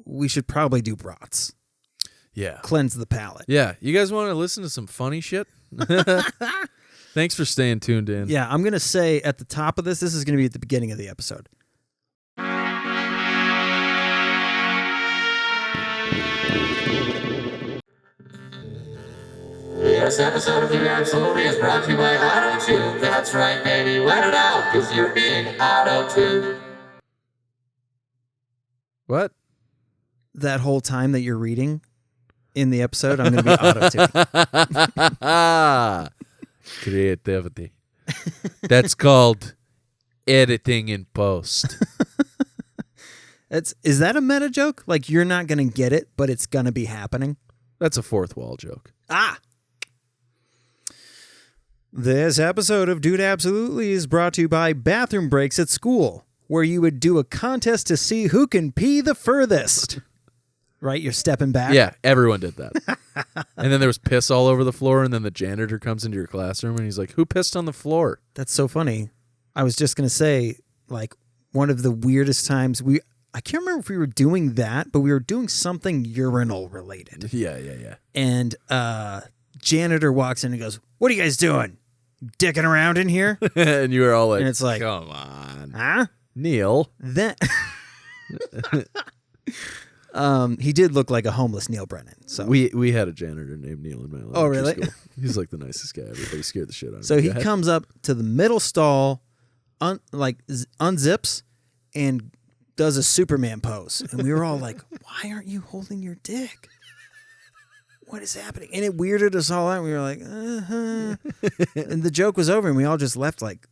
We should probably do brats. Yeah. Cleanse the palate. Yeah. You guys want to listen to some funny shit? Thanks for staying tuned in. Yeah, I'm going to say at the top of this is going to be at the beginning of the episode. This episode of The Absolutely is brought to you by Auto-Tune. That's right, baby. Let it out, because you're being auto-tuned. What? That whole time that you're reading in the episode, I'm going to be auto-tuned. Creativity. That's called editing in post. Is that a meta joke? Like, you're not going to get it, but it's going to be happening? That's a fourth wall joke. Ah! This episode of Dude Absolutely is brought to you by Bathroom Breaks at School, where you would do a contest to see who can pee the furthest. Right? You're stepping back. Yeah, everyone did that. And then there was piss all over the floor, and then the janitor comes into your classroom, and he's like, who pissed on the floor? That's so funny. I was just going to say, like, one of the weirdest times, I can't remember if we were doing that, but we were doing something urinal related. Yeah. And janitor walks in and goes, "What are you guys doing? Dicking around in here?" And you were all like, And it's like, come on. Huh? Neil. Then he did look like a homeless Neil Brennan. So We had a janitor named Neil in my elementary Oh, really? school. He's like the nicest guy. Everybody scared the shit out of him. So he Go ahead. comes up to the middle stall, unzips, and does a Superman pose. And we were all like, "Why aren't you holding your dick? What is happening?" And it weirded us all out. We were like, And the joke was over, and we all just left like,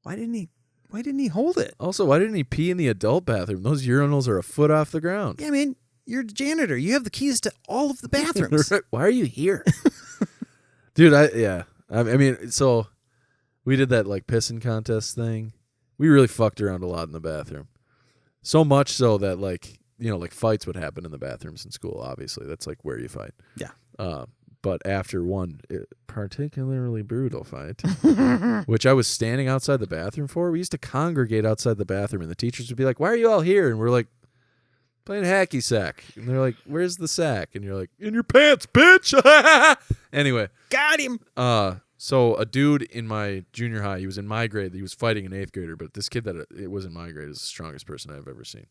why didn't he hold it? Also, why didn't he pee in the adult bathroom? Those urinals are a foot off the ground. Yeah, man, you're a janitor. You have the keys to all of the bathrooms. Right. Why are you here? Dude, I mean, so we did that like pissing contest thing. We really fucked around a lot in the bathroom. So much so that like, like fights would happen in the bathrooms in school, obviously. That's like where you fight. Yeah. But after one particularly brutal fight, which I was standing outside the bathroom for, we used to congregate outside the bathroom, and the teachers would be like, "Why are you all here?" And we're like, "Playing hacky sack." And they're like, "Where's the sack?" And you're like, "In your pants, bitch." Anyway. Got him. So a dude in my junior high, he was in my grade, he was fighting an 8th grader, but this kid that it was in my grade is the strongest person I've ever seen.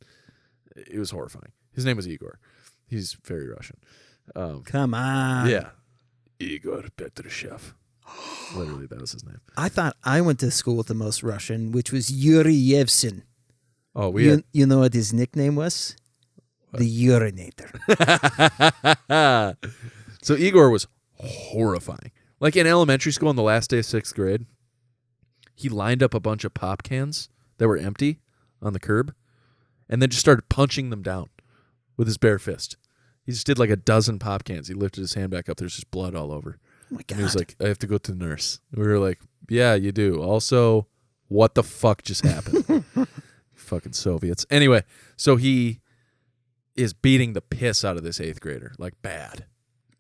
It was horrifying. His name was Igor. He's very Russian. Come on. Yeah. Igor Petrushev. Literally, that was his name. I thought I went to school with the most Russian, which was Yuri Yevsin. Oh, You know what his nickname was? What? The Urinator. So Igor was horrifying. Like in elementary school on the last day of 6th grade, he lined up a bunch of pop cans that were empty on the curb and then just started punching them down with his bare fist. He just did like a dozen pop cans. He lifted his hand back up. There's just blood all over. Oh my God. And he was like, "I have to go to the nurse." We were like, "Yeah, you do. Also, what the fuck just happened?" Fucking Soviets. Anyway, so he is beating the piss out of this 8th grader, like bad.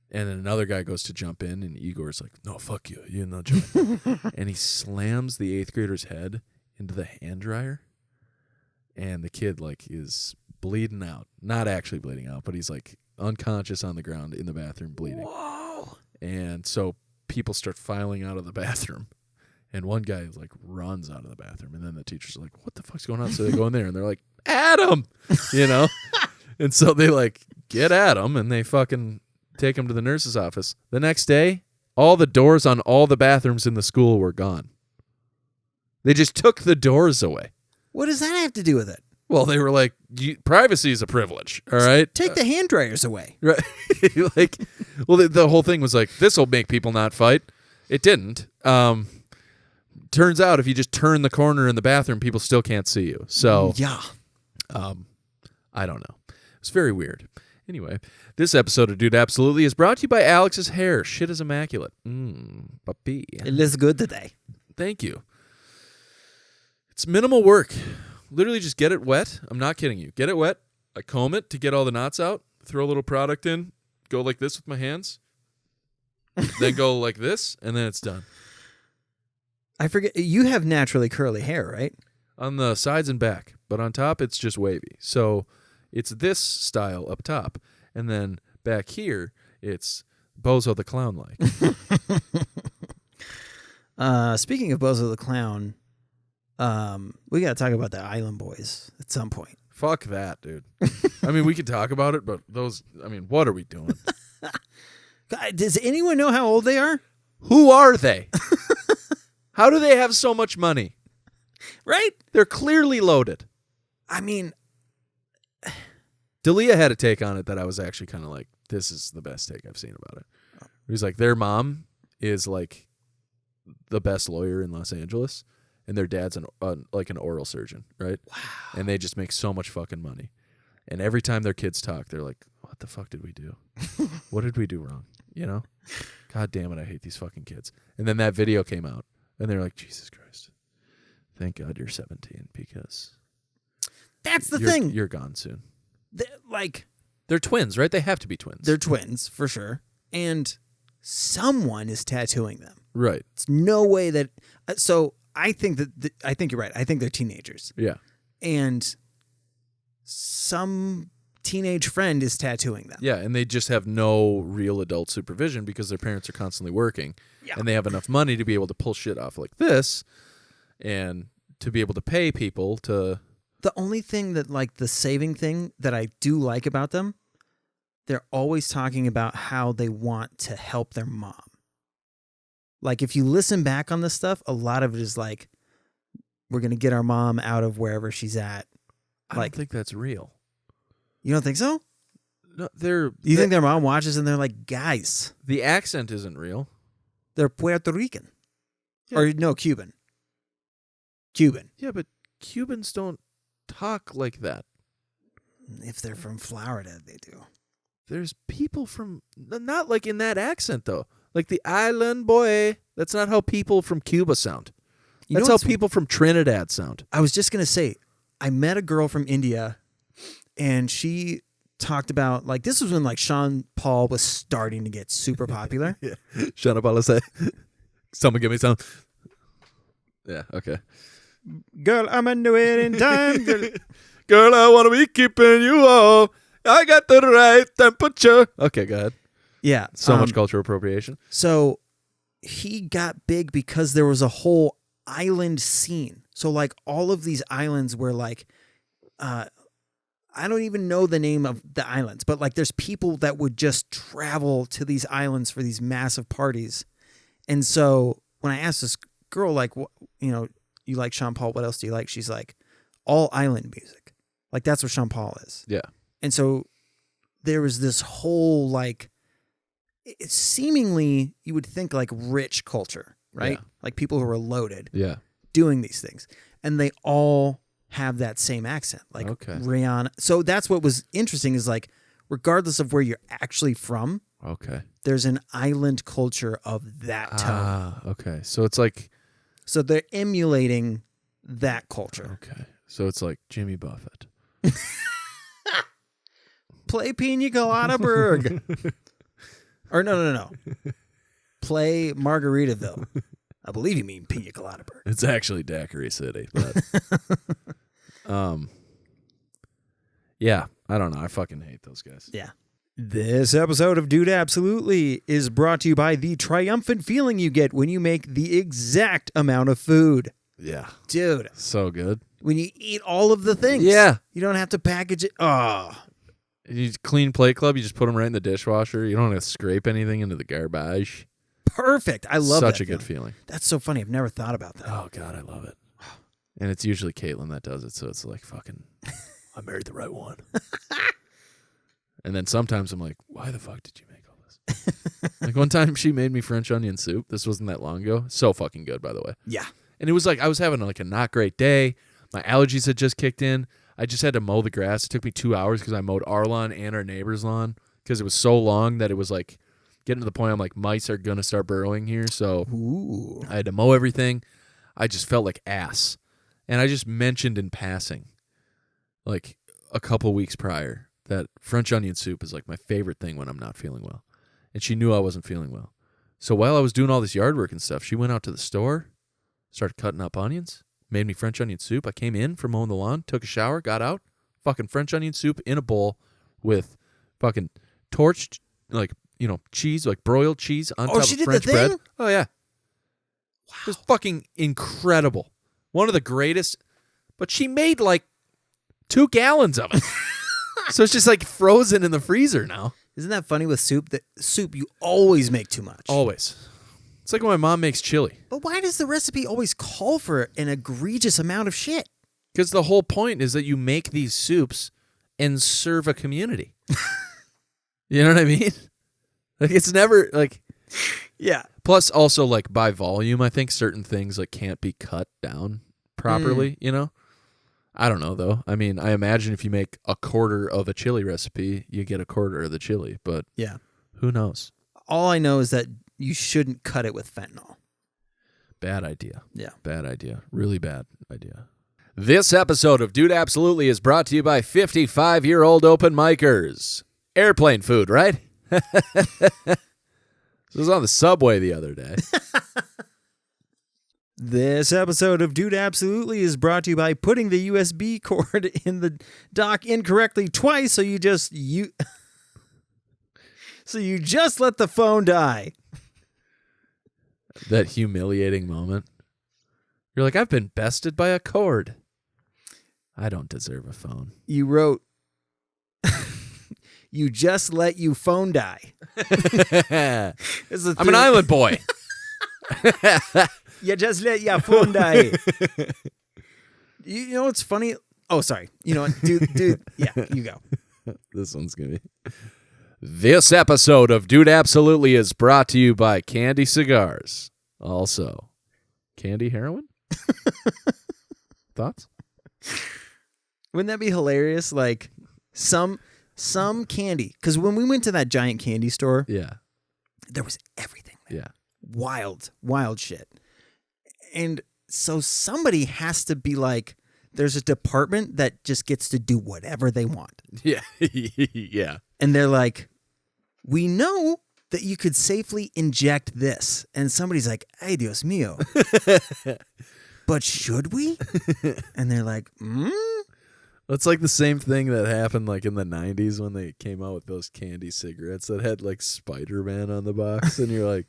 And then another guy goes to jump in, and Igor's like, "No, fuck you. You're not jumping." And he slams the 8th grader's head into the hand dryer. And the kid, like, is bleeding out. Not actually bleeding out, but he's, like, unconscious on the ground in the bathroom bleeding. Whoa. And so people start filing out of the bathroom. And one guy, like, runs out of the bathroom. And then the teachers are like, "What the fuck's going on?" So they go in there, and they're like, "Adam!" And so they, like, get Adam, and they fucking take him to the nurse's office. The next day, all the doors on all the bathrooms in the school were gone. They just took the doors away. What does that have to do with it? Well, they were like, privacy is a privilege, all right? Take the hand dryers away. Right. Like, well, the whole thing was like, this will make people not fight. It didn't. Turns out if you just turn the corner in the bathroom, people still can't see you. So, yeah. I don't know. It's very weird. Anyway, this episode of Dude Absolutely is brought to you by Alex's Hair. Shit is immaculate. Puppy. It looks good today. Thank you. It's minimal work. Literally just get it wet. I'm not kidding you. Get it wet. I comb it to get all the knots out. Throw a little product in. Go like this with my hands. Then go like this, and then it's done. I forget. You have naturally curly hair, right? On the sides and back. But on top, it's just wavy. So it's this style up top. And then back here, it's Bozo the Clown-like. Speaking of Bozo the Clown, we got to talk about the Island Boys at some point. Fuck that, dude. I mean, we could talk about it, but what are we doing? God, does anyone know how old they are? Who are they? How do they have so much money? Right? They're clearly loaded. I mean, Dalia had a take on it that I was actually kind of like, this is the best take I've seen about it. He's like, their mom is like the best lawyer in Los Angeles, and their dad's like an oral surgeon, right? Wow. And they just make so much fucking money. And every time their kids talk, they're like, what the fuck did we do? What did we do wrong? God damn it, I hate these fucking kids. And then that video came out, and they're like, Jesus Christ. Thank God you're 17, because that's the thing. You're gone soon. They're twins, right? They have to be twins. They're twins, for sure. And someone is tattooing them. Right. It's no way that... So I think I think you're right. I think they're teenagers. Yeah. And some teenage friend is tattooing them. Yeah, and they just have no real adult supervision because their parents are constantly working. Yeah. And they have enough money to be able to pull shit off like this and to be able to pay people to... The only thing that, like, the saving thing that I do like about them, they're always talking about how they want to help their mom. Like, if you listen back on this stuff, a lot of it is like, we're going to get our mom out of wherever she's at. I don't think that's real. You don't think so? No, You think their mom watches and they're like, guys, the accent isn't real. they're Puerto Rican. Yeah. Or no, Cuban. Cuban. Yeah, but Cubans don't talk like that. If they're from Florida, they do. There's people from... Not like in that accent, though. Like the island boy. That's not how people from Cuba sound. You That's know how what's- people from Trinidad sound. I was just going to say, I met a girl from India, and she talked about, like, this was when, like, Sean Paul was starting to get super popular. Yeah. Shut up, I'll say. Someone give me some. Yeah, okay. Girl, I'm into it in time. Girl, I want to be keeping you all. I got the right temperature. Okay, go ahead. Yeah. So much cultural appropriation. So he got big because there was a whole island scene. So, like, all of these islands were like, I don't even know the name of the islands, but like there's people that would just travel to these islands for these massive parties. And so when I asked this girl, like, you like Sean Paul, what else do you like? She's like, all island music. Like, that's what Sean Paul is. Yeah. And so there was this whole, like, it's seemingly, you would think, like, rich culture, right? Yeah. Like people who are loaded Yeah. doing these things. And they all have that same accent, like Okay. Rihanna. So that's what was interesting is, like, regardless of where you're actually from, Okay. there's an island culture of that tone. Ah, okay. So it's like... So they're emulating that culture. Okay. So it's like Jimmy Buffett. Play Pina Colada Berg. Or no. Play Margaritaville. I believe you mean Pina Colada Berg. It's actually Daiquiri City, but yeah, I don't know. I fucking hate those guys. Yeah. This episode of Dude Absolutely is brought to you by the triumphant feeling you get when you make the exact amount of food. Yeah. Dude, So good. when you eat all of the things. Yeah. You don't have to package it. Oh. You clean Plate Club, you just put them right in the dishwasher. You don't have to scrape anything into the garbage. Perfect. I love Such that a good feeling. That's so funny. I've never thought about that. Oh, God, I love it. And it's usually Caitlin that does it, so it's like fucking, I married the right one. And then sometimes I'm like, why the fuck did you make all this? Like one time she made me French onion soup. This wasn't that long ago. So fucking good, by the way. Yeah. And it was like I was having like a not great day. My allergies had just kicked in. I just had to mow the grass. It took me 2 hours because I mowed our lawn and our neighbor's lawn because it was so long that it was like getting to the point I'm like, mice are going to start burrowing here. So Ooh. I had to mow everything. I just felt like ass. And I just mentioned in passing, like a couple weeks prior, that French onion soup is like my favorite thing when I'm not feeling well. And she knew I wasn't feeling well. So while I was doing all this yard work and stuff, she went out to the store, started cutting up onions, made me French onion soup. I came in from mowing the lawn, took a shower, got out, fucking French onion soup in a bowl with fucking torched, like, cheese, like broiled cheese on top she of did the French bread. thing? Oh, yeah. Wow. It was fucking incredible. One of the greatest. But she made like 2 gallons of it. So it's just like frozen in the freezer now. Isn't that funny with soup? That soup, you always make too much. Always. It's like when my mom makes chili. But why does the recipe always call for an egregious amount of shit? Because the whole point is that you make these soups and serve a community. You know what I mean? Like it's never like... Yeah. Plus also like by volume, I think certain things like can't be cut down properly, I don't know, though. I mean, I imagine if you make a quarter of a chili recipe, you get a quarter of the chili, but Yeah. who knows? All I know is that you shouldn't cut it with fentanyl. Bad idea. Yeah. Bad idea. Really bad idea. This episode of Dude Absolutely is brought to you by 55-year-old open micers. Airplane food, right? This was on the subway the other day. This episode of Dude Absolutely is brought to you by putting the USB cord in the dock incorrectly twice, so you just let the phone die. That humiliating moment. You're like, I've been bested by a cord. I don't deserve a phone. You wrote, you just let you phone die. I'm an island boy. You just let your phone die. You know what's funny? Oh, sorry. You know what? Dude, yeah, you go. This one's going to be... This episode of Dude Absolutely is brought to you by Candy Cigars. Also, Candy Heroin? Thoughts? Wouldn't that be hilarious? Like, some candy. Because when we went to that giant candy store, Yeah. there was everything there. Yeah. Wild shit. And so somebody has to be like, there's a department that just gets to do whatever they want. Yeah. Yeah. And they're like, we know that you could safely inject this. And somebody's like, ay, Dios mío. But should we? And they're like, It's like the same thing that happened like in the 90s when they came out with those candy cigarettes that had like Spider-Man on the box. And you're like,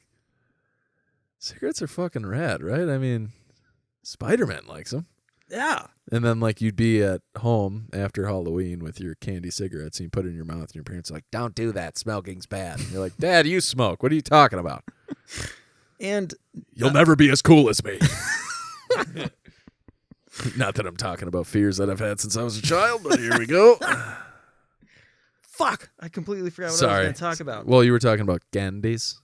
cigarettes are fucking rad, right? I mean, Spider-Man likes them. Yeah. And then like you'd be at home after Halloween with your candy cigarettes and you put it in your mouth and your parents are like, don't do that. Smoking's bad. And you're like, Dad, you smoke. What are you talking about? And You'll never be as cool as me. Not that I'm talking about fears that I've had since I was a child, but here we go. fuck, I completely forgot what I was Sorry. going to talk about. Well, you were talking about candies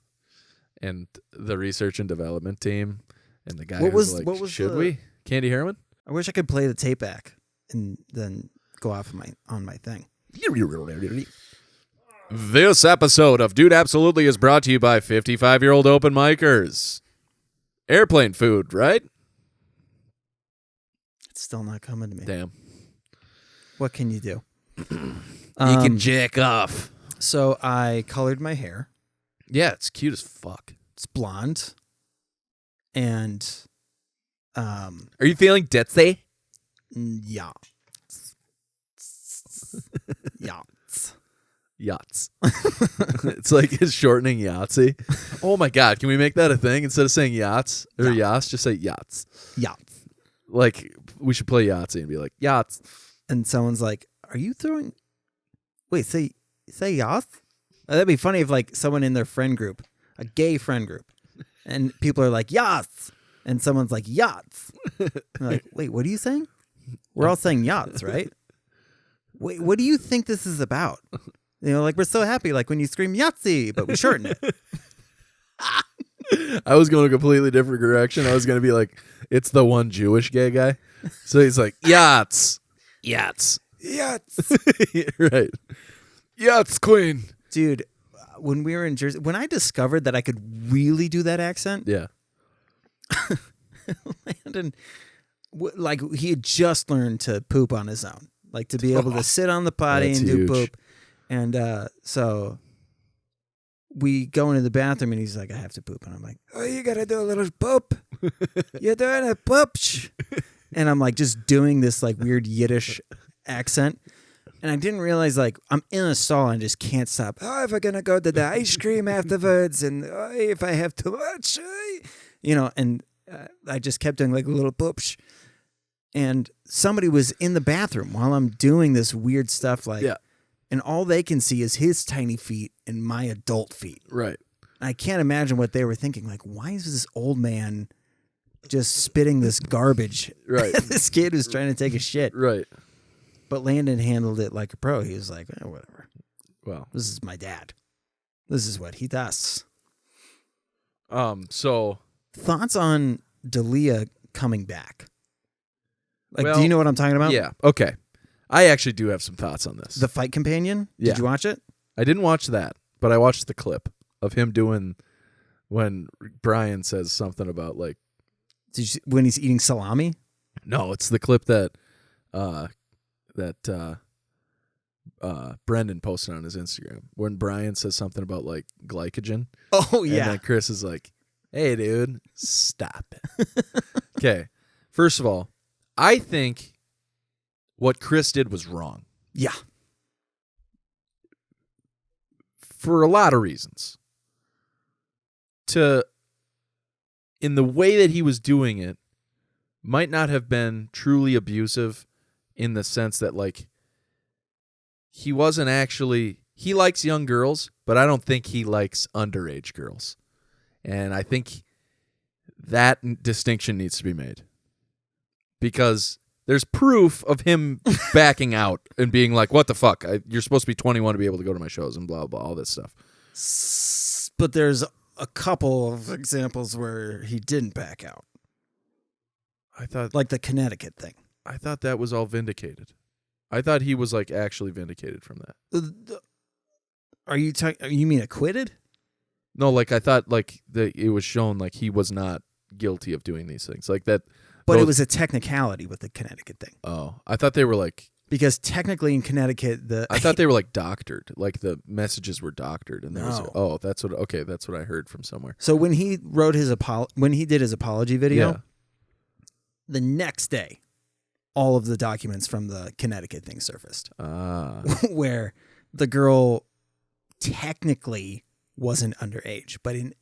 and the research and development team and the guy What who was- like, what was should the- we? Candy heroin? I wish I could play the tape back and then go off on my thing. This episode of Dude Absolutely is brought to you by 55-year-old open micers. Airplane food, right? It's still not coming to me. Damn. What can you do? You can jack off. So I colored my hair. Yeah, it's cute as fuck. It's blonde. And Are you feeling ditzy? yeah. Yeah. Yachts. It's like it's shortening Yahtzee. Oh my God, can we make that a thing? Instead of saying yachts or yachts, just say yachts. Yeah. Like, we should play Yahtzee and be like, yachts. And someone's like, are you throwing... Wait, say yachts? That'd be funny if like someone in their friend group, a gay friend group, and people are like, yachts. And someone's like, yachts. They're like, wait, what are you saying? We're all saying yachts, right? Wait, what do you think this is about? You know, like we're so happy, like when you scream Yahtzee, but we shorten it. I was going a completely different direction. I was going to be like, it's the one Jewish gay guy. So he's like, yachts. Yachts. Yachts. Right. Yachts queen. Dude, when we were in Jersey, when I discovered that I could really do that accent, Yeah. Landon, like he had just learned to poop on his own, like to be able to sit on the potty That's and do huge. poop. And so we go into the bathroom and he's like, I have to poop. And I'm like, oh, you got to do a little poop. You're doing a poop. And I'm like just doing this like weird Yiddish accent. And I didn't realize like I'm in a stall and just can't stop. Oh, if I'm going to go to the ice cream afterwards and if I have too much, you know, and I just kept doing like a little poop. And somebody was in the bathroom while I'm doing this weird stuff like, Yeah. and all they can see is his tiny feet and my adult feet. Right. I can't imagine what they were thinking. Like, why is this old man just spitting this garbage Right. at this kid who's trying to take a shit? Right. But Landon handled it like a pro. He was like, whatever. Well, This is my dad. This is what he does. so Thoughts on Dalia coming back? Like, Well, do you know what I'm talking about? yeah. Okay. I actually do have some thoughts on this. The Fight Companion? Yeah. Did you watch it? I didn't watch that, but I watched the clip of him doing when Brian says something about like, Did you, when he's eating salami? no, it's the clip that Brendan posted on his Instagram when Brian says something about like glycogen. Oh, And yeah. then Chris is like, Hey, dude, stop it. Okay. First of all, I think what Chris did was wrong Yeah. for a lot of reasons. In the way that he was doing it, might not have been truly abusive in the sense that, like, he wasn't actually... He likes young girls, but I don't think he likes underage girls. And I think that distinction needs to be made. Because there's proof of him backing out and being like, what the fuck? You're supposed to be 21 to be able to go to my shows and blah, blah, all this stuff. But there's a couple of examples where he didn't back out. I thought Like the Connecticut thing. I thought that was all vindicated. I thought he was, like, actually vindicated from that. Are you you mean acquitted? No, like, I thought, like, it was shown, like, he was not guilty of doing these things. Like that. But it was a technicality with the Connecticut thing. Oh, I thought they were, like... Because technically in Connecticut, I thought they were, like, doctored. Like, the messages were doctored. And there was... No. Oh, that's what I heard from somewhere. So when he wrote when he did his apology video, Yeah. the next day, all of the documents from the Connecticut thing surfaced. Ah. Where the girl technically wasn't underage, but in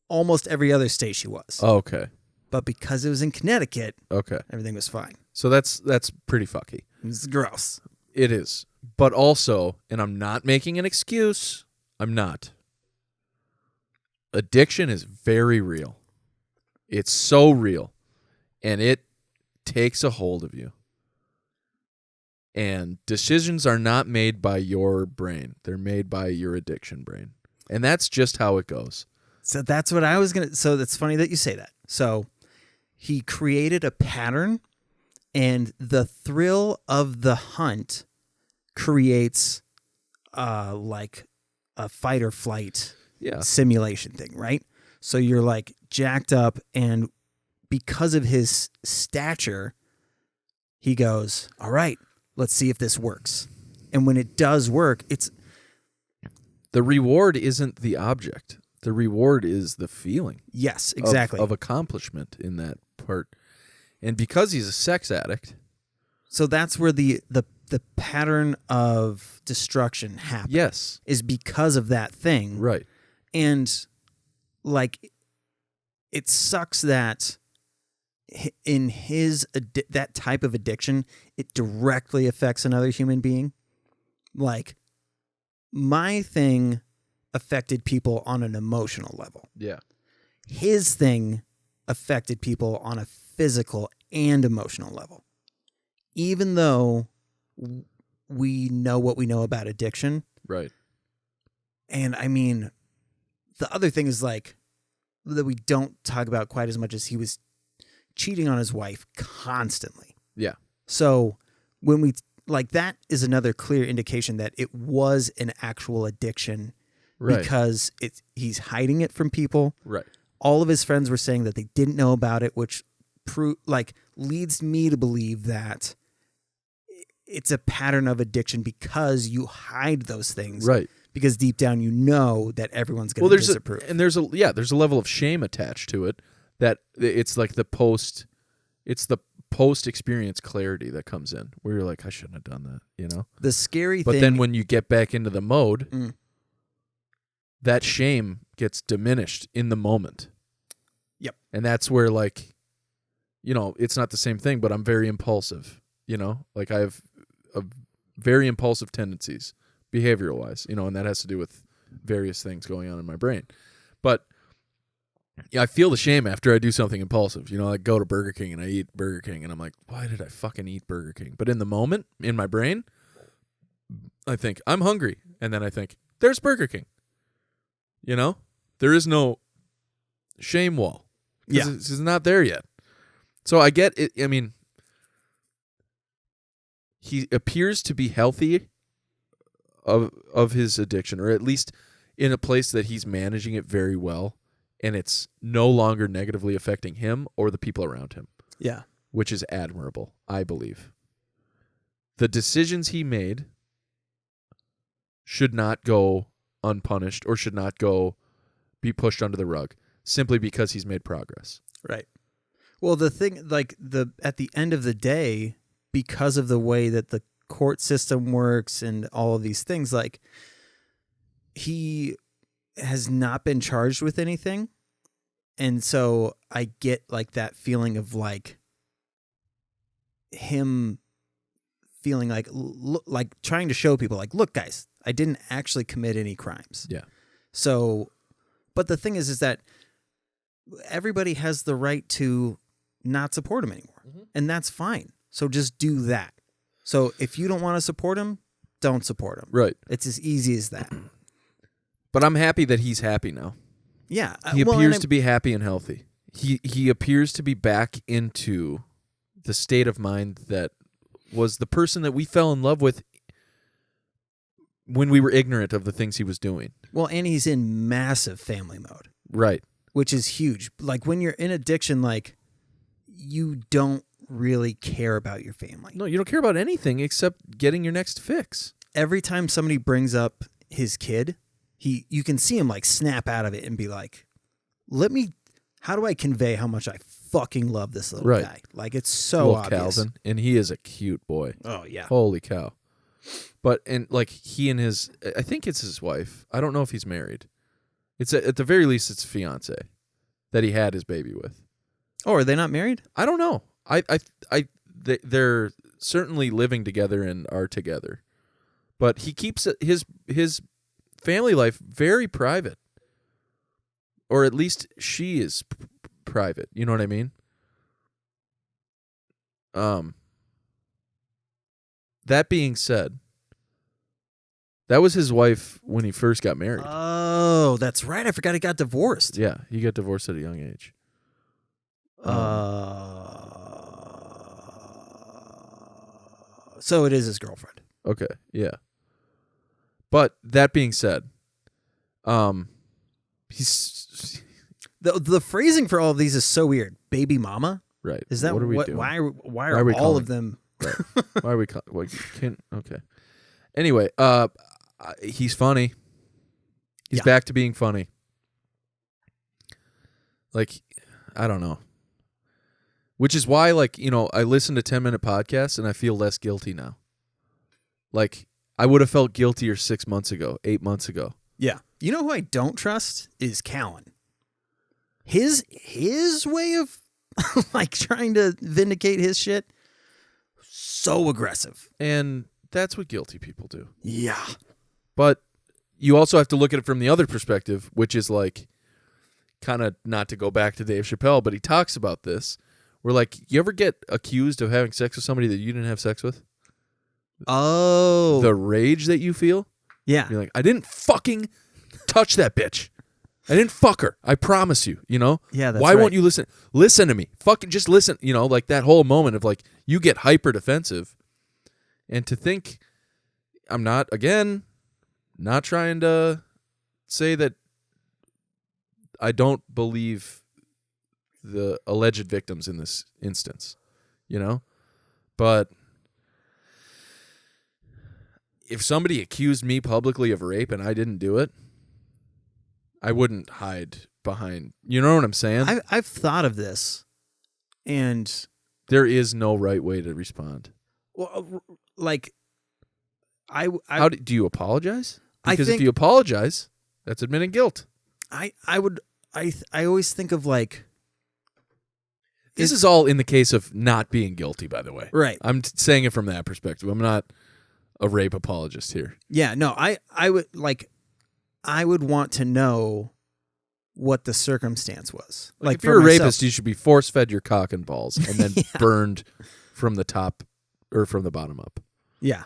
almost every other state she was. Oh, okay. But because it was in Connecticut, Okay. everything was fine. So that's pretty fucky. It's gross. It is. But also, and I'm not making an excuse, I'm not. Addiction is very real. It's so real. And it takes a hold of you. And decisions are not made by your brain. They're made by your addiction brain. And that's just how it goes. So that's what I was going to... So it's funny that you say that. So he created a pattern, and the thrill of the hunt creates like a fight or flight Yeah. simulation thing, right? So you're like jacked up, and because of his stature, he goes, all right, let's see if this works. And when it does work, it's... The reward isn't the object. The reward is the feeling. Yes, exactly. Of accomplishment in that part. And because he's a sex addict... So that's where the pattern of destruction happens. Yes. Is because of that thing. Right. And, like, it sucks that in that type of addiction, it directly affects another human being. Like, my thing affected people on an emotional level. Yeah. His thing affected people on a physical and emotional level. Even though we know what we know about addiction. Right. And I mean, the other thing is, like, that we don't talk about quite as much as he was cheating on his wife constantly. Yeah. So when we, like, that is another clear indication that it was an actual addiction. Right. Because he's hiding it from people. Right. All of his friends were saying that they didn't know about it, which leads me to believe that it's a pattern of addiction because you hide those things. Right. Because deep down you know that everyone's going to disapprove. There's a level of shame attached to it that it's like the post experience clarity that comes in where you're like, I shouldn't have done that, you know? The scary thing. But then when you get back into the mode, that shame gets diminished in the moment. Yep. And that's where, like, you know, it's not the same thing, but I'm very impulsive, you know? Like, I have very impulsive tendencies, behavioral wise, you know, and that has to do with various things going on in my brain. But yeah, I feel the shame after I do something impulsive. You know, I go to Burger King and I eat Burger King and I'm like, why did I fucking eat Burger King? But in the moment, in my brain, I think, I'm hungry. And then I think, there's Burger King. You know? There is no shame wall. Yeah. It's not there yet. So I get it. I mean, he appears to be healthy of his addiction, or at least in a place that he's managing it very well, and it's no longer negatively affecting him or the people around him. Yeah. Which is admirable, I believe. The decisions he made should not go unpunished or should not be pushed under the rug. simply because he's made progress. Right. Well, the thing, like at the end of the day, because of the way that the court system works and all of these things, like he has not been charged with anything. And so I get like that feeling of like him feeling like like trying to show people like, look, guys, I didn't actually commit any crimes. Yeah. So, but the thing is that everybody has the right to not support him anymore. And that's fine. So just do that. So if you don't want to support him, don't support him. Right. It's as easy as that. But I'm happy that he's happy now. Yeah. He appears to be happy and healthy. He appears to be back into the state of mind that was the person that we fell in love with when we were ignorant of the things he was doing. Well, and he's in massive family mode. Right. Which is huge. Like when you're in addiction, like you don't really care about your family. No, you don't care about anything except getting your next fix. Every time somebody brings up his kid, you can see him like snap out of it and be like, how do I convey how much I fucking love this little guy? Like it's so little obvious. Calvin, and he is a cute boy. Oh yeah. Holy cow. But and like he and his, I think it's his wife. I don't know if he's married. It's at the very least it's fiance that he had his baby with. Oh, are they not married? I don't know. They're certainly living together and are together, but he keeps his family life very private, or at least she is private. You know what I mean? That being said, that was his wife when he first got married. Oh, that's right. I forgot he got divorced. Yeah, he got divorced at a young age. So it is his girlfriend. Okay, yeah. But that being said, he's the phrasing for all of these is so weird. Baby mama? right. Is that what are we what? doing? Why Why are are we all calling- of them? Right. Why are we? Okay. Anyway, he's funny. He's back to being funny. Like, I don't know. Which is why, like, you know, I listen to 10-minute podcasts and I feel less guilty now. Like, I would have felt guiltier 6 months ago, 8 months ago. Yeah. You know who I don't trust is Callan. His way of like trying to vindicate his shit, so aggressive. And that's what guilty people do. Yeah. But you also have to look at it from the other perspective, which is like, kind of not to go back to Dave Chappelle, but he talks about this. Where, like, you ever get accused of having sex with somebody that you didn't have sex with? Oh. The rage that you feel? Yeah. You're like, I didn't fucking touch that bitch. I didn't fuck her. I promise you, you know? Yeah, that's Why right. won't you listen? Listen to me. Fucking just listen. You know, like that whole moment of like, you get hyper defensive. And to think, I'm not trying to say that I don't believe the alleged victims in this instance, you know? But if somebody accused me publicly of rape and I didn't do it, I wouldn't hide behind, you know what I'm saying? I've thought of this, and there is no right way to respond. well, like How do you apologize? I Because think- if you apologize, that's admitting guilt. I always think of like This is all in the case of not being guilty, by the way. Right. I'm saying it from that perspective. I'm not a rape apologist here. Yeah, no, I would want to know what the circumstance was. Like if for you're a myself. rapist, you should be force-fed your cock and balls and then Yeah. burned from the top or from the bottom up. Yeah.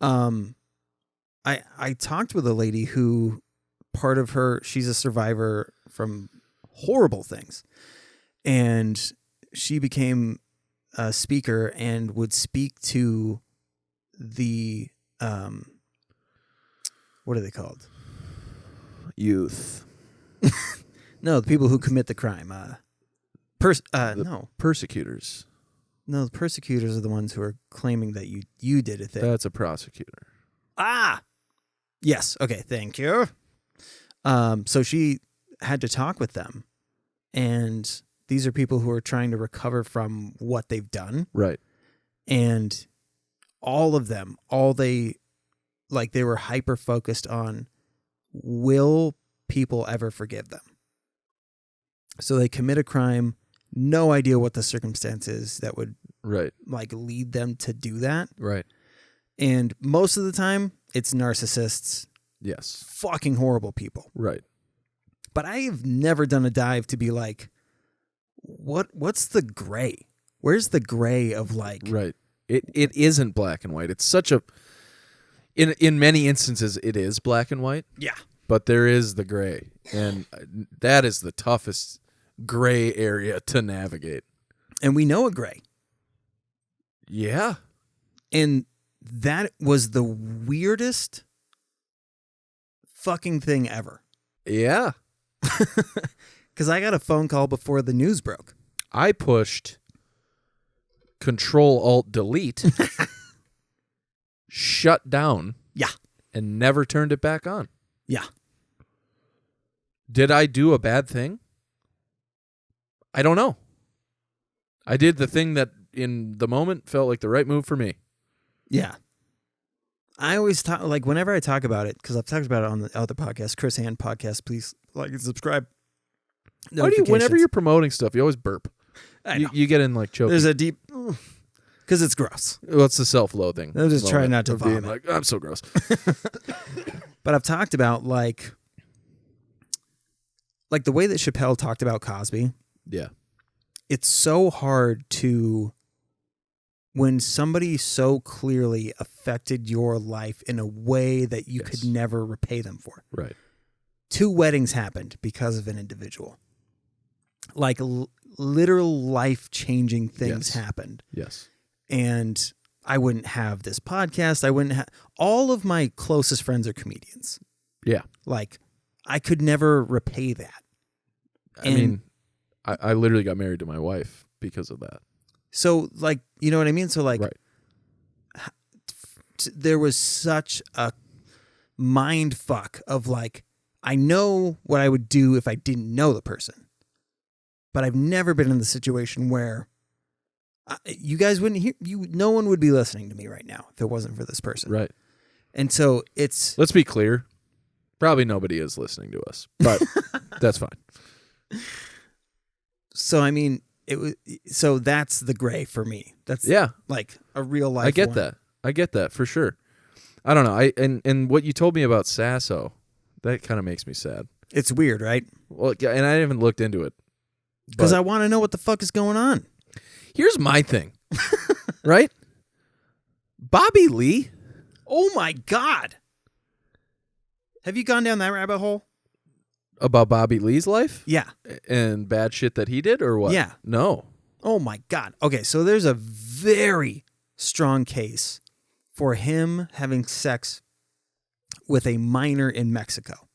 I talked with a lady who she's a survivor from horrible things. And she became a speaker and would speak to the what are they called? Youth. No, the people who commit the crime. No, Persecutors. the persecutors are the ones who are claiming that you did a thing. That's a prosecutor. Yes. Okay. Thank you. So she had to talk with them, and these are people who are trying to recover from what they've done. Right. And all of them, they were hyper focused on, will people ever forgive them? So they commit a crime, no idea what the circumstance is that would Right. like lead them to do that. Right. And most of the time it's narcissists, Yes. fucking horrible people. Right. But I've never done a dive to be like, what's the gray? Where's the gray of like, Right. It isn't black and white. It's such a in many instances it is black and white. yeah. But there is the gray, and that is the toughest gray area to navigate. And we know a gray. Yeah. And that was the weirdest fucking thing ever. Yeah. Because I got a phone call before the news broke. I pushed Control-Alt-Delete, shut down, Yeah. and never turned it back on. Yeah. Did I do a bad thing? I don't know. I did the thing that in the moment felt like the right move for me. Yeah. I always talk, like, whenever I talk about it, because I've talked about it on the other podcast, Chris Hand podcast, please like and subscribe. Why do you, whenever you're promoting stuff, you always burp? I know. You get in like choking. There's a deep, because it's gross. What's the self-loathing? I'm just trying moment not to of being vomit. like, I'm so gross. But I've talked about like the way that Chappelle talked about Cosby. Yeah. It's so hard to, when somebody so clearly affected your life in a way that you could never repay them for. Right. 2 weddings happened because of an individual. Like literal life-changing things happened. Yes. And I wouldn't have this podcast. I wouldn't have, all of my closest friends are comedians. Yeah. Like, I could never repay that. I mean, I literally got married to my wife because of that. So, like, you know what I mean? So, like, Right. There was such a mind fuck of, like, I know what I would do if I didn't know the person. But I've never been in the situation where you guys wouldn't hear, no one would be listening to me right now if it wasn't for this person. Right. And so it's, Let's be clear. Probably nobody is listening to us, but that's fine. so, I mean, so that's the gray for me. That's like a real life. I get one. that. I get that for sure. I don't know. And what you told me about Sasso, that kind of makes me sad. It's weird, right? Well, and I haven't looked into it. Because but I want to know what the fuck is going on. here's my thing, right? Bobby Lee. Oh my God. Have you gone down that rabbit hole? About Bobby Lee's life? Yeah. And bad shit that he did or what? Yeah. No. Oh my God. Okay, so there's a very strong case for him having sex with a minor in Mexico.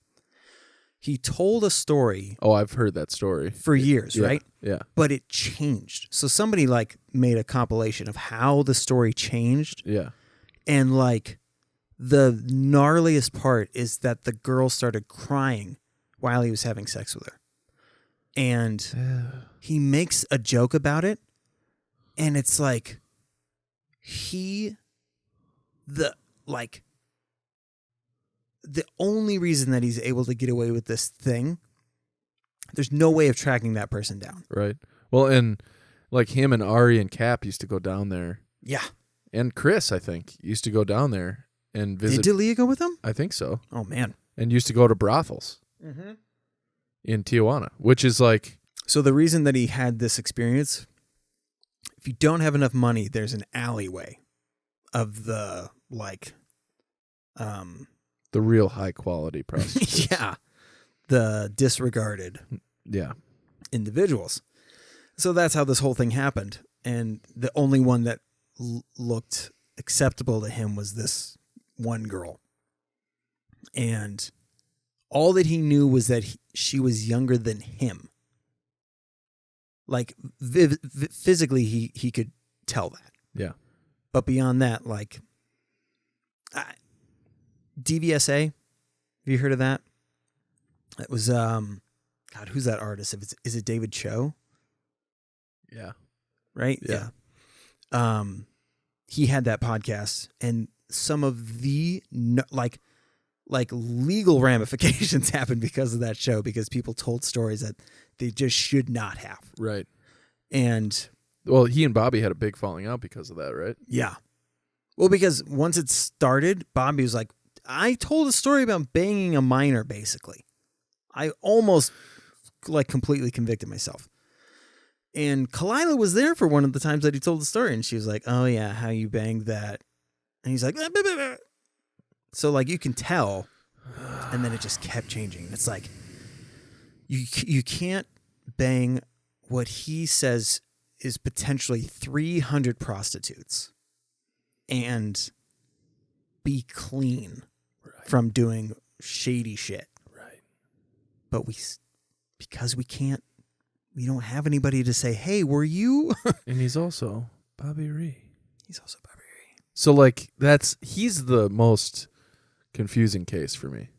He told a story Oh, I've heard that story. for years, Yeah, right? Yeah. But it changed. So somebody like made a compilation of how the story changed. Yeah. And like the gnarliest part is that the girl started crying while he was having sex with her. And he makes a joke about it. And it's like the only reason that he's able to get away with this thing, there's no way of tracking that person down. Right. Well, and like him and Ari and Cap used to go down there. Yeah. And Chris, I think, used to go down there and visit. Did D'Elia go with him? I think so. Oh, man. And used to go to brothels in Tijuana, which is like. So the reason that he had this experience, if you don't have enough money, there's an alleyway of the like, the real high quality prostitutes. yeah, the disregarded individuals. So that's how this whole thing happened. And the only one that looked acceptable to him was this one girl. And all that he knew was that she was younger than him. Like physically, he could tell that. Yeah. But beyond that, like DVSA, have you heard of that? It was God, who's that artist? Is it David Cho? Yeah. Right? Yeah. He had that podcast, and some of the like legal ramifications happened because of that show, because people told stories that they just should not have. Right. And Well, he and Bobby had a big falling out because of that, right? yeah. Well, because once it started, Bobby was like, I told a story about banging a minor, basically. I almost like completely convicted myself. And Kalila was there for one of the times that he told the story, and she was like, oh yeah, how you banged that. And he's like, bah, bah, bah, bah. So like you can tell, and then it just kept changing. It's like you can't bang what he says is potentially 300 prostitutes and be clean from doing shady shit. Right. But because we don't have anybody to say, hey, were you? And he's also Bobby Ree. He's also Bobby Ree. So like he's the most confusing case for me,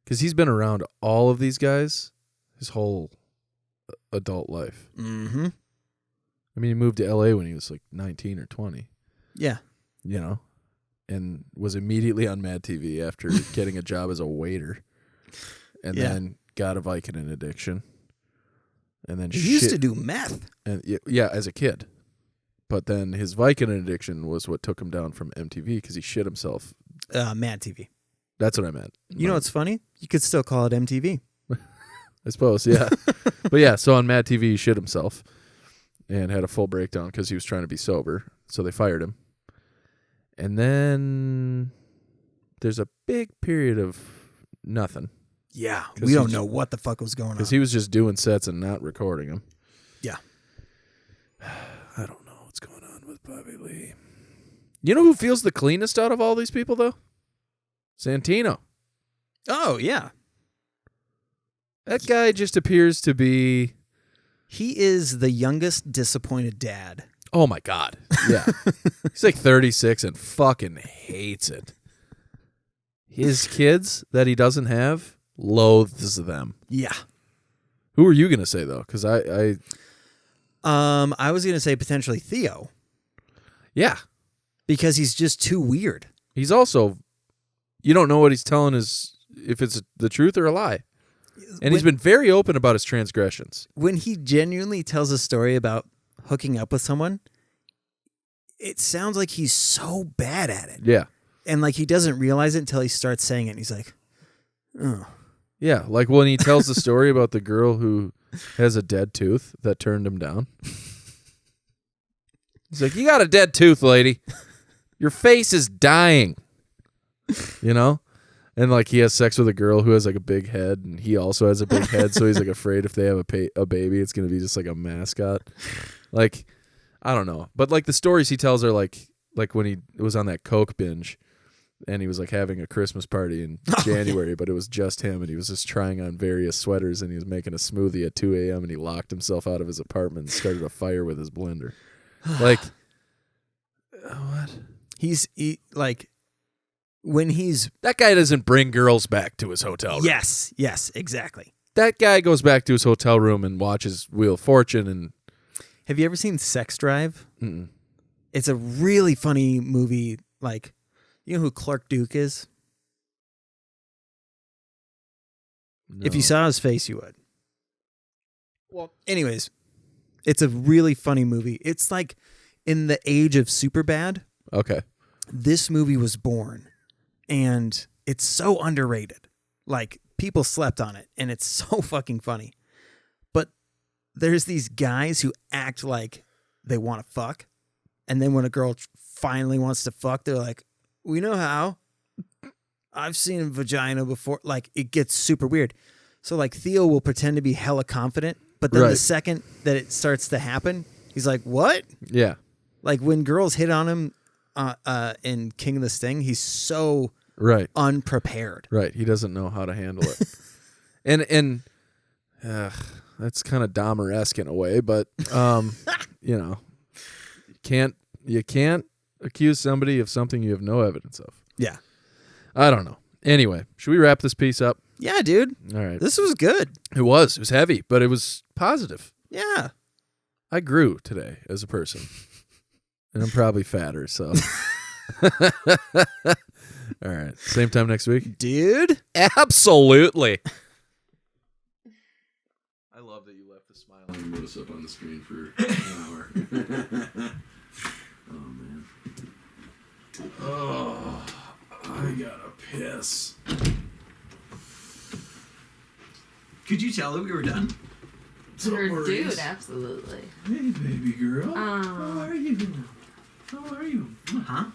because he's been around all of these guys his whole adult life. Mm-hmm. I mean, he moved to L.A. when he was like 19 or 20. Yeah. You know, and was immediately on Mad TV after getting a job as a waiter, and then got a Vicodin addiction, and then he used to do meth. And yeah, as a kid. But then his Vicodin addiction was what took him down from MTV, because he shit himself. Mad TV. That's what I meant. You know what's funny? You could still call it MTV. I suppose, yeah. But yeah, so on Mad TV, he shit himself and had a full breakdown because he was trying to be sober. So they fired him. And then there's a big period of nothing. Yeah, we don't know what the fuck was going on. Because he was just doing sets and not recording them. Yeah. I don't know what's going on with Bobby Lee. You know who feels the cleanest out of all these people, though? Santino. Oh, yeah. That guy just appears to be... He is the youngest disappointed dad. Oh, my God. Yeah. He's like 36 and fucking hates it. His kids that he doesn't have, loathes them. Yeah. Who are you going to say, though? Because I was going to say potentially Theo. Yeah. Because he's just too weird. He's also... You don't know what he's telling if it's the truth or a lie. And he's been very open about his transgressions. When he genuinely tells a story about hooking up with someone, it sounds like he's so bad at it. Yeah. And like he doesn't realize it until he starts saying it. And he's like, oh. Yeah, like when he tells the story about the girl who has a dead tooth that turned him down. He's like, you got a dead tooth, lady. Your face is dying. You know? And like he has sex with a girl who has like a big head, and he also has a big head, so he's like afraid if they have a baby, it's going to be just like a mascot. Like, I don't know. But like the stories he tells are like when he was on that Coke binge, and he was like having a Christmas party in January, but it was just him, and he was just trying on various sweaters, and he was making a smoothie at 2 a.m., and he locked himself out of his apartment and started a fire with his blender. Like, what? That guy doesn't bring girls back to his hotel room. Yes, exactly. That guy goes back to his hotel room and watches Wheel of Fortune. And have you ever seen Sex Drive? Mm-mm. It's a really funny movie. Like, you know who Clark Duke is? No. If you saw his face, you would. Well, anyways, it's a really funny movie. It's like in the age of Superbad. Okay. This movie was born, and it's so underrated. Like, people slept on it, and it's so fucking funny. But there's these guys who act like they want to fuck, and then when a girl finally wants to fuck, they're like, we know how. I've seen a vagina before. Like, it gets super weird. So, like, Theo will pretend to be hella confident, but then the second that it starts to happen, he's like, what? Yeah. Like, when girls hit on him in King of the Sting, he's so unprepared. Right. He doesn't know how to handle it. and that's kind of Dahmer-esque in a way, but, you know, you can't accuse somebody of something you have no evidence of. Yeah. I don't know. Anyway, should we wrap this piece up? Yeah, dude. All right. This was good. It was heavy, but it was positive. Yeah. I grew today as a person. And I'm probably fatter, so. All right. Same time next week? Dude. Absolutely. I love that you left the smiling Put us up on the screen for an hour. Oh, man. Oh, I gotta piss. Could you tell that we were done? You're a dude, absolutely. Hey, baby girl. Um, How are you? How are you? Huh?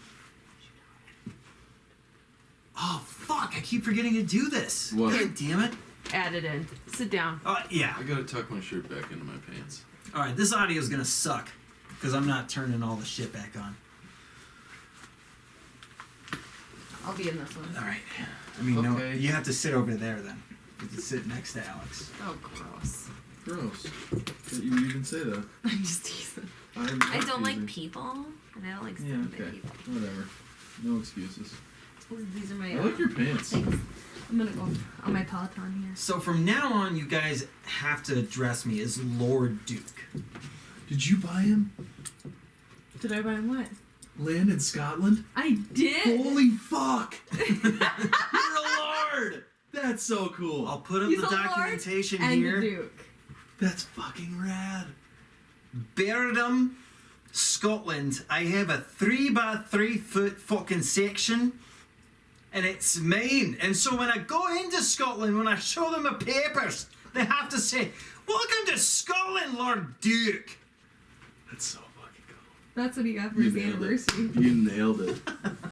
Oh, fuck. I keep forgetting to do this. What? God damn it. Add it in. Sit down. Yeah. I gotta tuck my shirt back into my pants. All right, this audio is going to suck because I'm not turning all the shit back on. I'll be in this one. All right. I mean, no, Okay. you have to sit over there then. You have to sit next to Alex. Oh, gross. Gross. Did you even say that? I'm just teasing. I don't like people, and I don't like Yeah, sitting by okay. people. Whatever. No excuses. These are my. I like your pants. Things. I'm gonna go on my Peloton here. So from now on, you guys have to address me as Lord Duke. Did you buy him Did I buy what? land in Scotland? I did. Holy fuck! You're a lord! That's so cool. I'll put up He's the a lord documentation and here. a duke. That's fucking rad. Berridham, Scotland. I have a 3x3 foot fucking section. And it's mine. And so when I go into Scotland, when I show them my papers, they have to say, "Welcome to Scotland, Lord Duke." That's so fucking cool. That's what he got for his nailed it. anniversary. You nailed it.